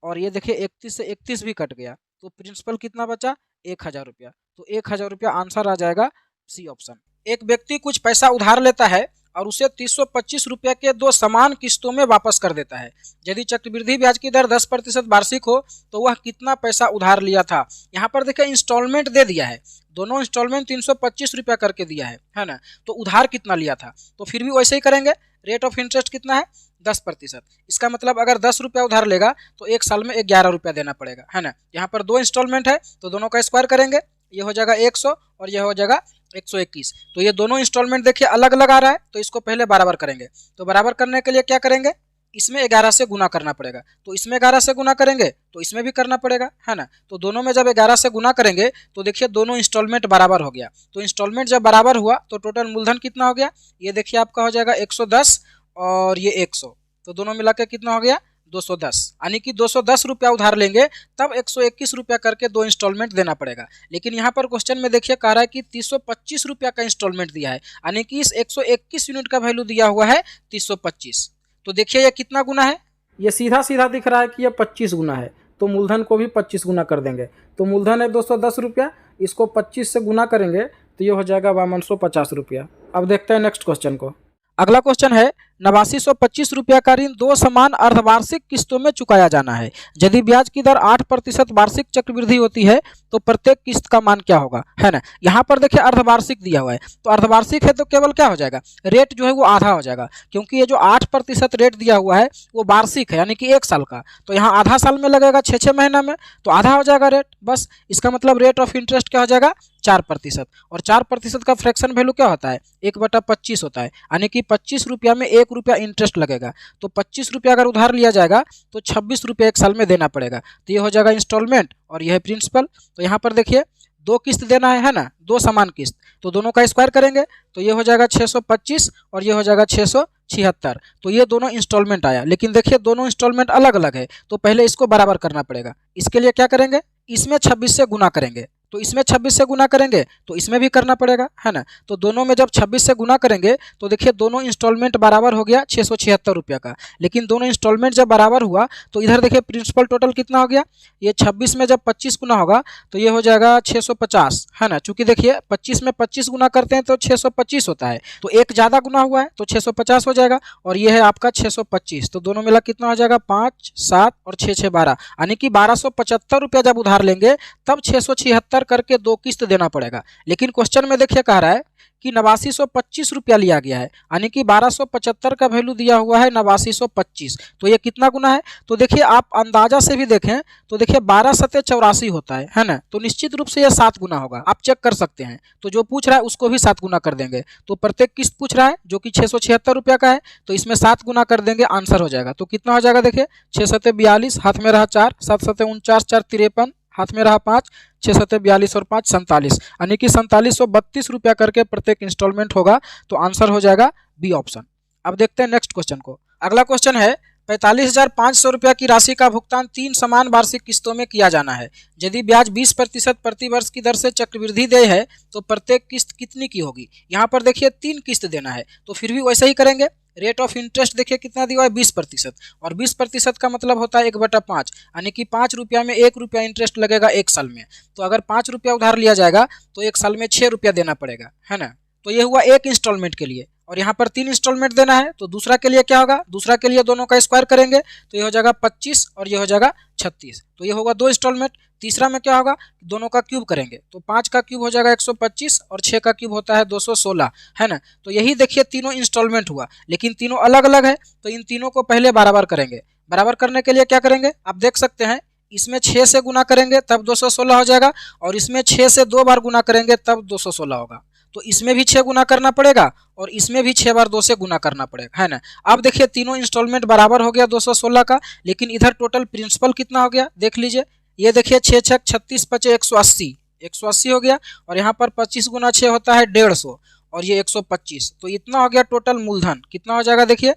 और ये देखिए 31 से 31 भी कट गया, तो प्रिंसिपल कितना बचा, 1,000 रुपया। तो 1,000 रुपया आंसर आ जाएगा सी ऑप्शन। एक व्यक्ति कुछ पैसा उधार लेता है और उसे 325 रुपये के 2 समान किस्तों में वापस कर देता है। यदि चक्रवृद्धि ब्याज की दर 10% वार्षिक हो तो वह कितना पैसा उधार लिया था। यहाँ पर देखिए इंस्टॉलमेंट दे दिया है, दोनों इंस्टॉलमेंट 325 रुपया करके दिया है ना, तो उधार कितना लिया था। तो फिर भी वैसे ही करेंगे। रेट ऑफ इंटरेस्ट कितना है, 10%। इसका मतलब अगर 10 रुपया उधार लेगा तो 1 साल में 11 रुपया देना पड़ेगा, है ना। यहाँ पर 2 इंस्टॉलमेंट है तो दोनों का स्क्वायर करेंगे, ये हो जाएगा 100 और ये हो जाएगा 121। तो ये दोनों इंस्टॉलमेंट देखिए अलग अलग आ रहा है, तो इसको पहले बराबर करेंगे। तो बराबर करने के लिए क्या करेंगे, इसमें 11 से गुना करना पड़ेगा, तो इसमें 11 से गुना करेंगे तो इसमें भी करना पड़ेगा, है ना। तो दोनों में जब 11 से गुना करेंगे तो देखिए दोनों इंस्टॉलमेंट बराबर हो गया। तो इंस्टॉलमेंट जब बराबर हुआ तो टोटल मूलधन कितना हो गया, ये देखिए आपका हो जाएगा 110 और ये 100, तो दोनों मिला के कितना हो गया 210। यानी कि 210 रुपया उधार लेंगे तब 121 रुपया करके 2 इंस्टॉलमेंट देना पड़ेगा। लेकिन यहाँ पर क्वेश्चन में देखिए कह रहा है कि 325 रुपया का इंस्टॉलमेंट दिया है, यानी कि इस 121 यूनिट का वैल्यू दिया हुआ है 325। तो देखिए ये कितना गुना है, ये सीधा सीधा दिख रहा है कि ये 25 गुना है, तो मूलधन को भी 25 गुना कर देंगे। तो मूलधन है 210 रुपया, इसको 25 से गुना करेंगे तो ये हो जाएगा 5250 रुपया। अब देखते हैं नेक्स्ट क्वेश्चन को। अगला क्वेश्चन है, ₹8925 का ऋण 2 समान अर्धवार्षिक किस्तों में चुकाया जाना है। यदि ब्याज की दर 8% वार्षिक चक्रवृद्धि होती है तो प्रत्येक किस्त का मान क्या होगा, है ना। यहाँ पर देखिए अर्धवार्षिक दिया हुआ है, तो अर्धवार्षिक है तो केवल क्या हो जाएगा, रेट जो है वो आधा हो जाएगा, क्योंकि ये जो 8% रेट दिया हुआ है वो वार्षिक है, यानी कि 1 साल का, तो यहाँ आधा साल में लगेगा 6 महीना में, तो आधा हो जाएगा रेट। बस इसका मतलब रेट ऑफ इंटरेस्ट क्या हो जाएगा, 4%। और 4% का फ्रैक्शन वैल्यू क्या होता है, 1/25 होता है, यानी कि 25 रुपया में 1 रुपया इंटरेस्ट लगेगा। तो 25 रुपया अगर उधार लिया जाएगा तो 26 रुपया 1 साल में देना पड़ेगा। तो ये हो जाएगा इंस्टॉलमेंट और यह है प्रिंसिपल। तो यहाँ पर देखिए 2 किस्त देना है ना, 2 समान किस्त, तो दोनों का स्क्वायर करेंगे तो ये हो जाएगा 625 और ये हो जाएगा 676। तो ये दोनों इंस्टॉलमेंट आया, लेकिन देखिए दोनों इंस्टॉलमेंट अलग अलग है, तो पहले इसको बराबर करना पड़ेगा। इसके लिए क्या करेंगे, इसमें 26 से गुना करेंगे, तो इसमें 26 से गुना करेंगे तो इसमें भी करना पड़ेगा, है ना। तो दोनों में जब 26 से गुना करेंगे तो देखिए दोनों इंस्टॉलमेंट बराबर हो गया 676 रुपया का, लेकिन दोनों इंस्टॉलमेंट जब बराबर हुआ तो इधर देखिए प्रिंसिपल टोटल कितना हो गया, ये 26 में जब 25 गुना होगा तो ये हो जाएगा 650, है ना। चूंकि देखिए 25 में 25 गुना करते हैं तो 625 होता है, तो एक ज़्यादा गुना हुआ है तो 650 हो जाएगा, और ये है आपका 625, तो दोनों मिला कितना हो जाएगा 5, 7 और 6, 6, 12, यानी कि 1275 रुपया जब उधार लेंगे तब 676 करके 2 किस्त देना पड़ेगा। लेकिन क्वेश्चन में देखिए कह रहा है कि 8925 रुपया लिया गया है, यानी कि 1275 का वैल्यू दिया हुआ है 8925, तो ये कितना गुना है, तो देखिए आप अंदाजा से भी देखें तो देखिए 12 सते 84 होता है ना, तो निश्चित रूप से ये 7 गुना होगा, आप चेक कर सकते हैं। तो जो पूछ रहा है उसको भी 7 गुना कर देंगे, तो प्रत्येक किस्त पूछ रहा है जो कि 676 रुपया का है, तो इसमें 7 गुना कर देंगे, आंसर हो जाएगा। तो कितना हो जाएगा देखिए 6 सते 42, हाथ में रहा 4, 7 सते 49, 4 53, हाथ में रहा 5, 6 सते 42 और 5 47, यानी कि 4732 रुपया करके प्रत्येक इंस्टॉलमेंट होगा। तो आंसर हो जाएगा बी ऑप्शन। अब देखते हैं नेक्स्ट क्वेश्चन को। अगला क्वेश्चन है 45,500 रुपया की राशि का भुगतान 3 समान वार्षिक किस्तों में किया जाना है। यदि ब्याज 20% प्रति वर्ष की दर से चक्रवृद्धि देय है तो प्रत्येक किस्त कितनी की होगी। यहाँ पर देखिए 3 किस्त देना है, तो फिर भी वैसे ही करेंगे। रेट ऑफ इंटरेस्ट देखिए कितना दिया है 20%, और 20% का मतलब होता है 1/5, यानी कि 5 रुपया में 1 रुपया इंटरेस्ट लगेगा 1 साल में। तो अगर 5 रुपया उधार लिया जाएगा तो 1 साल में 6 रुपया देना पड़ेगा, है ना। तो ये हुआ एक इंस्टॉलमेंट के लिए, और यहाँ पर 3 इंस्टॉलमेंट देना है। तो दूसरा के लिए क्या होगा, दूसरा के लिए दोनों का स्क्वायर करेंगे तो ये हो जाएगा 25 और ये हो जाएगा 36, तो ये होगा 2 इंस्टॉलमेंट। तीसरा में क्या होगा, दोनों का क्यूब करेंगे तो 5 का क्यूब हो जाएगा 125 और 6 का क्यूब होता है 216, है ना। तो यही देखिए तीनों इंस्टॉलमेंट हुआ, लेकिन तीनों अलग अलग है, तो इन तीनों को पहले बराबर करेंगे। बराबर करने के लिए क्या करेंगे, आप देख सकते हैं इसमें 6 से गुना करेंगे तब 216 हो जाएगा, और इसमें 6 से 2 बार गुना करेंगे तब 216 होगा। तो इसमें भी 6 गुना करना पड़ेगा और इसमें भी 6 बार 2 से गुना करना पड़ेगा, है ना। अब देखिए तीनों इंस्टॉलमेंट बराबर हो गया 216 का, लेकिन इधर टोटल प्रिंसिपल कितना हो गया देख लीजिए। ये देखिए 6 6 36 5 180, 180 हो गया, और यहाँ पर 25 गुना 6 होता है 150, और ये 125, तो इतना हो गया टोटल मूलधन। कितना हो जाएगा देखिए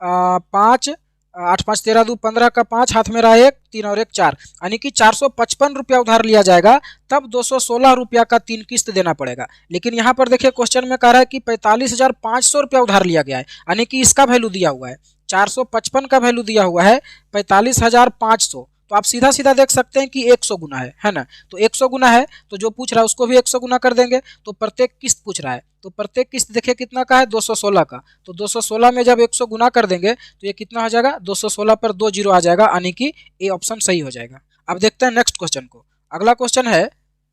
5 8 5 13 2 15 का 5, हाथ में रहा 1 3 और 1 4, यानी कि 455 रुपया उधार लिया जाएगा, तब 216 रुपया का 3 किस्त देना पड़ेगा। लेकिन यहाँ पर देखिए क्वेश्चन में कह रहा है कि 45,500 रुपया उधार लिया गया है, यानी कि इसका वैल्यू दिया हुआ है 455 का वैल्यू दिया हुआ है 45,500, तो आप सीधा सीधा देख सकते हैं कि 100 गुना है ना। तो 100 गुना है तो जो पूछ रहा है उसको भी 100 गुना कर देंगे। तो प्रत्येक किस्त पूछ रहा है, तो प्रत्येक किस्त देखिए कितना का है 216 का, तो 216 में जब 100 गुना कर देंगे तो ये कितना हो जाएगा 216 पर 2 जीरो आ जाएगा, यानी कि ए ऑप्शन सही हो जाएगा। अब देखते हैं नेक्स्ट क्वेश्चन को। अगला क्वेश्चन है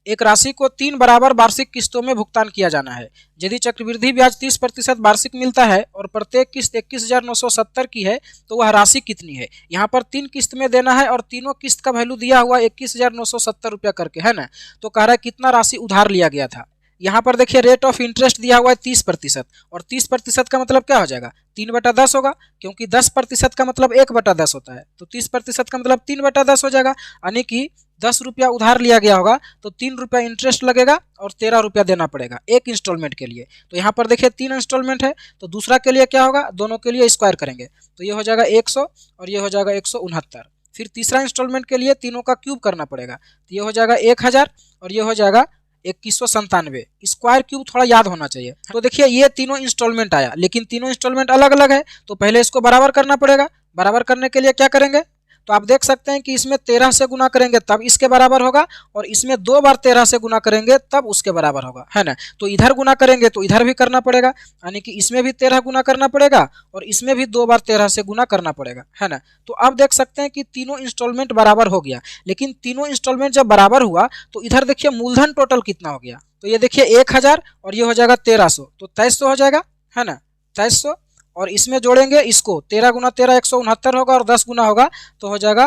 एक राशि को 3 बराबर वार्षिक किस्तों में भुगतान किया जाना है। यदि चक्रवृद्धि ब्याज 30% वार्षिक मिलता है और प्रत्येक किस्त 21,970 की है तो वह राशि कितनी है। यहाँ पर 3 किस्त में देना है और तीनों किस्त का वैल्यू दिया हुआ 21,970 रुपया करके, है ना। तो कह रहा है कितना राशि उधार लिया गया था। यहाँ पर देखिए रेट ऑफ इंटरेस्ट दिया हुआ है 30%, और 30% का मतलब क्या हो जाएगा 3/10 होगा, क्योंकि 10% का मतलब 1/10 होता है, तो 30% का मतलब 3/10 हो जाएगा, यानी कि 10 रुपया उधार लिया गया होगा तो 3 रुपया इंटरेस्ट लगेगा और 13 रुपया देना पड़ेगा एक इंस्टॉलमेंट के लिए। तो यहाँ पर देखिए 3 इंस्टॉलमेंट है, तो दूसरा के लिए क्या होगा, दोनों के लिए स्क्वायर करेंगे तो ये हो जाएगा 100 और ये हो जाएगा 169। फिर तीसरा इंस्टॉलमेंट के लिए तीनों का क्यूब करना पड़ेगा, तो ये हो जाएगा 1000 और ये हो जाएगा 2197। स्क्वायर क्यूब थोड़ा याद होना चाहिए। तो देखिए ये तीनों इंस्टॉलमेंट आया, लेकिन तीनों इंस्टॉलमेंट अलग अलग है, तो पहले इसको बराबर करना पड़ेगा। बराबर करने के लिए क्या करेंगे, तो आप देख सकते हैं कि इसमें 13 से गुना करेंगे तब इसके बराबर होगा, और इसमें 2 बार 13 से गुना करेंगे तब उसके बराबर होगा, है ना। तो इधर गुना करेंगे तो इधर भी करना पड़ेगा, यानी कि इसमें भी 13 गुना करना पड़ेगा और इसमें भी 2 बार 13 से गुना करना पड़ेगा, है ना। तो अब देख सकते हैं कि तीनों इंस्टॉलमेंट बराबर हो गया, लेकिन तीनों इंस्टॉलमेंट जब बराबर हुआ तो इधर देखिए मूलधन टोटल कितना हो गया। तो ये देखिए 1000 और ये हो जाएगा 1300, तो 2300 हो जाएगा, है ना, 2300। और इसमें जोड़ेंगे इसको, 13 गुना 13 169 होगा और 10 गुना होगा तो हो जाएगा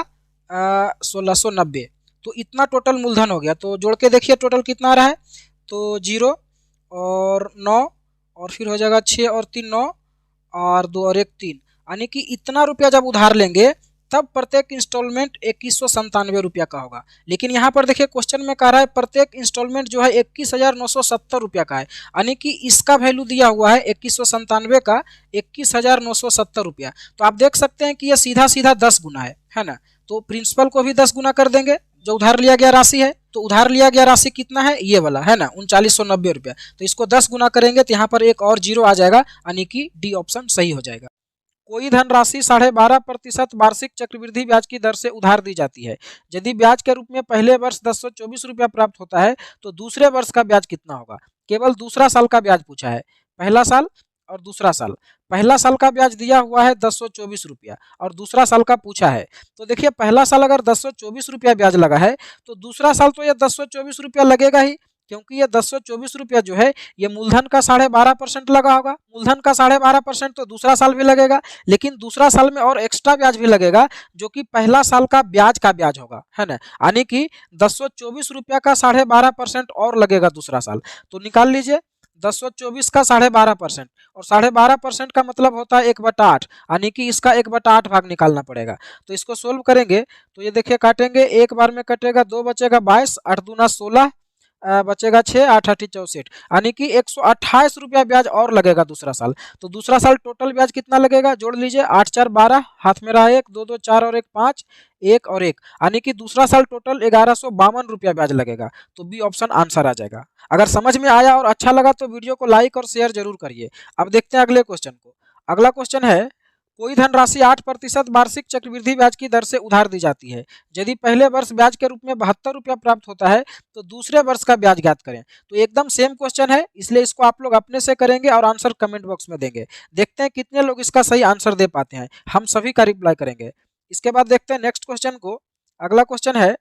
1690। तो इतना टोटल मूलधन हो गया। तो जोड़ के देखिए टोटल कितना आ रहा है, तो 0 और 9 और फिर हो जाएगा 6 और 3 9 और 2 और 1 3, यानी कि इतना रुपया जब उधार लेंगे तब प्रत्येक इंस्टॉलमेंट 2197 रुपया का होगा। लेकिन यहाँ पर देखिए क्वेश्चन में कह रहा है प्रत्येक इंस्टॉलमेंट जो है 21,970 रुपया का है, यानी कि इसका वैल्यू दिया हुआ है 2197 का 21,970 रुपया। तो आप देख सकते हैं कि ये सीधा सीधा 10 गुना है ना। तो प्रिंसिपल को भी 10 गुना कर देंगे, जो उधार लिया गया राशि है। तो उधार लिया गया राशि कितना है, ये वाला है ना 3990 रुपया। तो इसको 10 गुना करेंगे तो यहाँ पर एक और जीरो आ जाएगा, यानी कि डी ऑप्शन सही हो जाएगा। कोई धनराशि 12.5% वार्षिक चक्रवृद्धि ब्याज की दर से उधार दी जाती है। यदि ब्याज के रूप में पहले वर्ष 1024 रुपया प्राप्त होता है तो दूसरे वर्ष का ब्याज कितना होगा। केवल दूसरा साल का ब्याज पूछा है, पहला साल और दूसरा साल। पहला साल का ब्याज दिया हुआ है 1024 रुपया और दूसरा साल का पूछा है। तो देखिए पहला साल अगर 1024 रुपया ब्याज लगा है तो दूसरा साल तो ये 1024 रुपया लगेगा ही, क्योंकि ये 1024 रुपया जो है ये मूलधन का 12.5% लगा होगा। मूलधन का 12.5% तो दूसरा साल भी लगेगा, लेकिन दूसरा साल में और एक्स्ट्रा ब्याज भी लगेगा जो कि पहला साल का ब्याज होगा, है ना। यानी कि 1024 रुपया का 12.5% और लगेगा दूसरा साल। तो निकाल लीजिए 1024 का 12.5% और 12.5% का मतलब होता है 1/8, यानी कि इसका 1/8 भाग निकालना पड़ेगा। तो इसको सोल्व करेंगे तो ये देखिए काटेंगे, एक बार में कटेगा 2 बचेगा 22, 8 दूना 16, बचेगा 6, 8 8 64, यानी कि 128 रुपया ब्याज और लगेगा दूसरा साल। तो दूसरा साल टोटल ब्याज कितना लगेगा, जोड़ लीजिए 8 4 12, हाथ में रहा 1, 2 2 4 और 1 5, 1 और 1, यानी कि दूसरा साल टोटल 1152 रुपया ब्याज लगेगा। तो बी ऑप्शन आंसर आ जाएगा। अगर समझ में आया और अच्छा लगा तो वीडियो को लाइक और शेयर जरूर करिए। अब देखते हैं अगले क्वेश्चन को। अगला क्वेश्चन है, कोई धनराशि 8% वार्षिक चक्रवृद्धि ब्याज की दर से उधार दी जाती है। यदि पहले वर्ष ब्याज के रूप में 72 रुपया प्राप्त होता है तो दूसरे वर्ष का ब्याज ज्ञात करें। तो एकदम सेम क्वेश्चन है, इसलिए इसको आप लोग अपने से करेंगे और आंसर कमेंट बॉक्स में देंगे। देखते हैं कितने लोग इसका सही आंसर दे पाते हैं, हम सभी का रिप्लाई करेंगे। इसके बाद देखते हैं नेक्स्ट क्वेश्चन को। अगला क्वेश्चन है,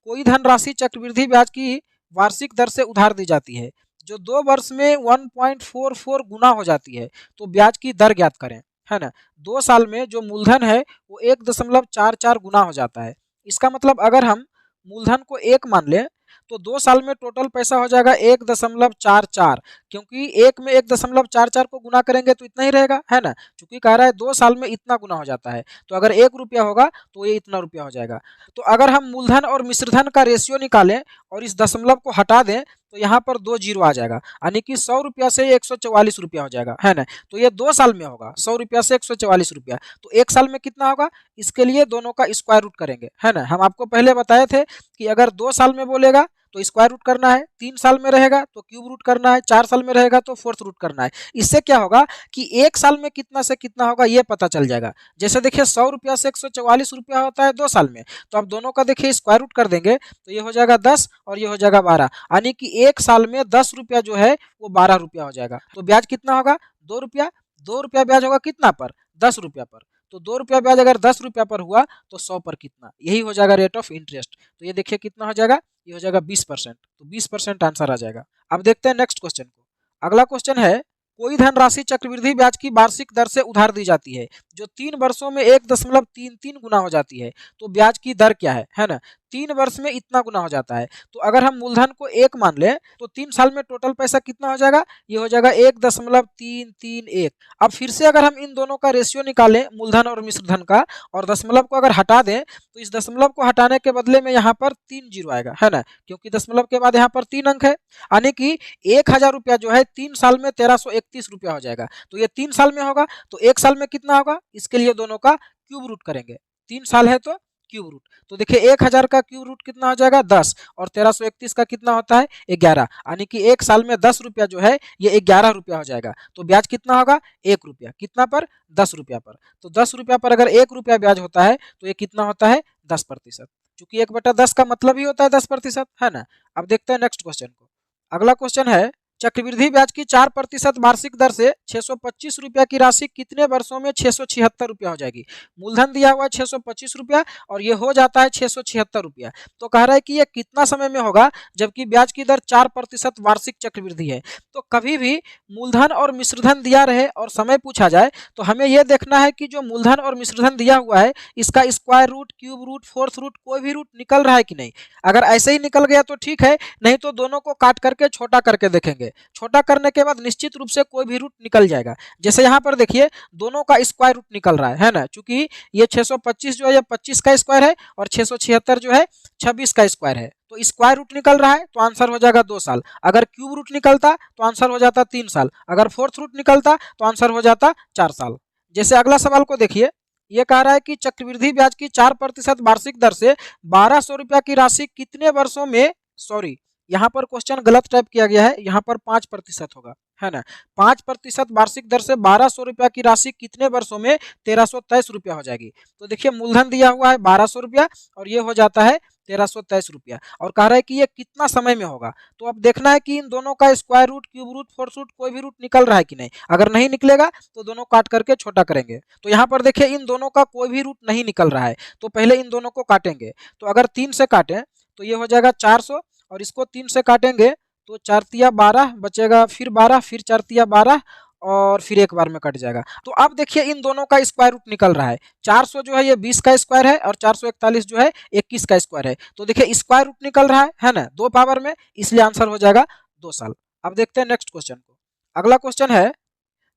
कोई धनराशि चक्रवृद्धि ब्याज की वार्षिक दर से उधार दी जाती है जो 2 वर्ष में 1.44 गुना हो जाती है, तो ब्याज की दर ज्ञात करें, है ना। 2 साल में जो मूलधन है वो 1.44 गुना हो जाता है। इसका मतलब अगर हम मूलधन को 1 मान लें तो 2 साल में टोटल पैसा हो जाएगा 1.44, क्योंकि 1 में 1.44 को गुना करेंगे तो इतना ही रहेगा, है ना। चूंकि कह रहा है 2 साल में इतना गुना हो जाता है, तो अगर 1 रुपया होगा तो ये इतना रुपया हो जाएगा। तो अगर हम मूलधन और मिश्रधन का रेशियो निकालें और इस दशमलव को हटा दें तो यहाँ पर 2 जीरो आ जाएगा, यानी कि 100 रुपया से 144 रुपया हो जाएगा, है ना। तो ये 2 साल में होगा 100 रुपया से 144 रुपया। तो 1 साल में कितना होगा, इसके लिए दोनों का स्क्वायर रूट करेंगे, है ना। हम आपको पहले बताए थे कि अगर 2 साल में बोलेगा तो स्क्वायर रूट करना है, 3 साल में रहेगा तो क्यूब रूट करना है, 4 साल में रहेगा तो फोर्थ रूट करना है। इससे क्या होगा कि 1 साल में कितना से कितना होगा ये पता चल जाएगा। जैसे देखिए 100 रुपया से 144 रुपया होता है 2 साल में, तो आप दोनों का देखिए स्क्वायर रूट कर देंगे तो ये हो जाएगा 10 और ये हो जाएगा 12, यानी कि 1 साल में 10 रुपया जो है वो 12 रुपया हो जाएगा। तो ब्याज कितना होगा, 2 रुपया। 2 रुपया ब्याज होगा कितना पर, 10 रुपया पर। तो 2 रुपया ब्याज अगर 10 रुपया पर हुआ तो 100 पर कितना, यही हो जाएगा रेट ऑफ इंटरेस्ट। तो ये देखिए कितना हो जाएगा, ये हो जाएगा 20%। तो 20% आंसर आ जाएगा। अब देखते हैं नेक्स्ट क्वेश्चन को। अगला क्वेश्चन है, कोई धनराशि चक्रवृद्धि ब्याज की वार्षिक दर से उधार दी जाती है जो 3 वर्षों में 1.33 गुना हो जाती है, तो ब्याज की दर क्या है ना। 3 वर्ष में इतना गुना हो जाता है। तो अगर हम मूलधन को 1 मान लें तो 3 साल में टोटल पैसा कितना हो जाएगा, ये हो जाएगा 1.331। अब फिर से अगर हम इन दोनों का रेशियो निकालें मूलधन और मिश्रधन का और दशमलव को अगर हटा दें तो इस दशमलव को हटाने के बदले में यहाँ पर 3 जीरो आएगा, है ना, क्योंकि दशमलव के बाद यहाँ पर 3 अंक है, यानी कि 1000 रुपया जो है 3 साल में 1331 रुपया हो जाएगा। तो ये 3 साल में होगा तो 1 साल में कितना होगा, इसके लिए दोनों का क्यूब रूट करेंगे। 3 साल है तो क्यूब रूट। तो देखिए 1000 का क्यूब रूट कितना हो जाएगा 10 और 1331 का कितना होता है 11, यानी कि 1 साल में 10 रुपया जो है ये 11 रुपया हो जाएगा। तो ब्याज कितना होगा 1 रुपया, कितना पर 10 रुपया पर। तो 10 रुपया पर अगर 1 रुपया ब्याज होता है तो ये कितना होता है 10%, क्योंकि 1/10 का मतलब ही होता है 10%, है ना। अब देखते हैं नेक्स्ट क्वेश्चन को। अगला क्वेश्चन है चक्रवृद्धि ब्याज की 4% वार्षिक दर से 625 रुपया की राशि कितने वर्षों में 676 रुपया हो जाएगी। मूलधन दिया हुआ है 625 रुपया और ये हो जाता है 676 रुपया। तो कह रहा है कि ये कितना समय में होगा जबकि ब्याज की दर 4% वार्षिक चक्रवृद्धि है। तो कभी भी मूलधन और मिश्रधन दिया रहे और समय पूछा जाए तो हमें यह देखना है कि जो मूलधन और मिश्रधन दिया हुआ है इसका square root, cube root, fourth root कोई भी रूट निकल रहा है कि नहीं। अगर ऐसे ही निकल गया तो ठीक है, नहीं तो दोनों को काट करके छोटा करके देखेंगे। छोटा करने के बाद निश्चित रूप से कोई भी रूट निकल जाएगा। जैसे यहाँ पर देखिए दोनों का स्क्वायर रूट निकल रहा है ना, क्योंकि ये 625 जो है ये 25 का स्क्वायर है और 676 जो है 26 का स्क्वायर है। तो स्क्वायर रूट निकल रहा है तो आंसर हो जाएगा 2 साल। अगर क्यूब रूट निकलता तो आंसर हो जाता 3 साल। अगर फोर्थ रूट निकलता तो आंसर हो जाता 4 साल। जैसे अगला सवाल को देखिए, ये कह रहा है कि चक्रवृद्धि ब्याज की 4% वार्षिक दर से 1200 रुपया की राशि कितने वर्षों में, सॉरी यहाँ पर क्वेश्चन गलत टाइप किया गया है, यहाँ पर 5% होगा, है ना। 5% वार्षिक दर से 1200 रुपया की राशि कितने वर्षों में 1323 रुपया हो जाएगी। तो देखिए मूलधन दिया हुआ है 1200 रुपया और ये हो जाता है 1323 रुपया और कह रहा है कि ये कितना समय में होगा। तो अब देखना है कि इन दोनों का square root, cube root, fourth root कोई भी रूट निकल रहा है कि नहीं। अगर नहीं निकलेगा तो दोनों काट करके छोटा करेंगे। तो यहाँ पर देखिए इन दोनों का कोई भी रूट नहीं निकल रहा है तो पहले इन दोनों को काटेंगे। तो अगर 3 से काटें तो ये हो जाएगा 400 और इसको 3 से काटेंगे तो 4 तिया 12 बचेगा, फिर 12, फिर 4 तिया 12 और फिर एक बार में कट जाएगा। तो अब देखिए इन दोनों का स्क्वायर रूट निकल रहा है। 400 जो है ये 20 का स्क्वायर है और 441 जो है 21 का स्क्वायर है। तो देखिए स्क्वायर रूट निकल रहा है ना, 2 पावर में, इसलिए आंसर हो जाएगा 2 साल। अब देखते हैं नेक्स्ट क्वेश्चन को। अगला क्वेश्चन है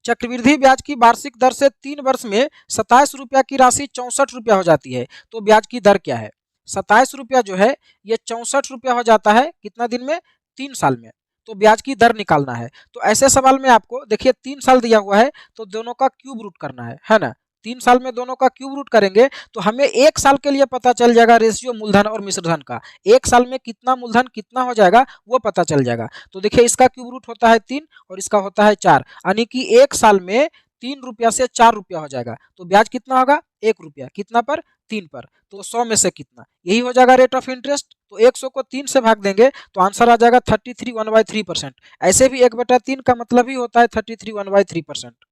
चक्रवृद्धि ब्याज की वार्षिक दर से 3 वर्ष में 27 रुपया की राशि 64 रुपया हो जाती है। तो ब्याज की दर क्या है। 27 रुपया जो है ये 64 रुपया हो जाता है कितना दिन में, 3 साल में। तो ब्याज की दर निकालना है। तो ऐसे सवाल में आपको देखिए 3 साल दिया हुआ है तो दोनों का क्यूब रूट करना है ना। 3 साल में दोनों का क्यूब रूट करेंगे तो हमें 1 साल के लिए पता चल जाएगा रेशियो मूलधन और मिश्रधन का। 1 साल में कितना मूलधन कितना हो जाएगा वो पता चल जाएगा। तो देखिए इसका क्यूब रूट होता है 3 और इसका होता है 4, यानी कि 1 साल में 3 रुपया से 4 रुपया हो जाएगा। तो ब्याज कितना होगा 1 रुपया, कितना पर 3 पर। तो 100 में से कितना, यही हो जाएगा रेट ऑफ इंटरेस्ट। तो 100 को 3 से भाग देंगे तो आंसर आ जाएगा 33 1/3%। ऐसे भी 1/3 का मतलब ही होता है 33 1/3%।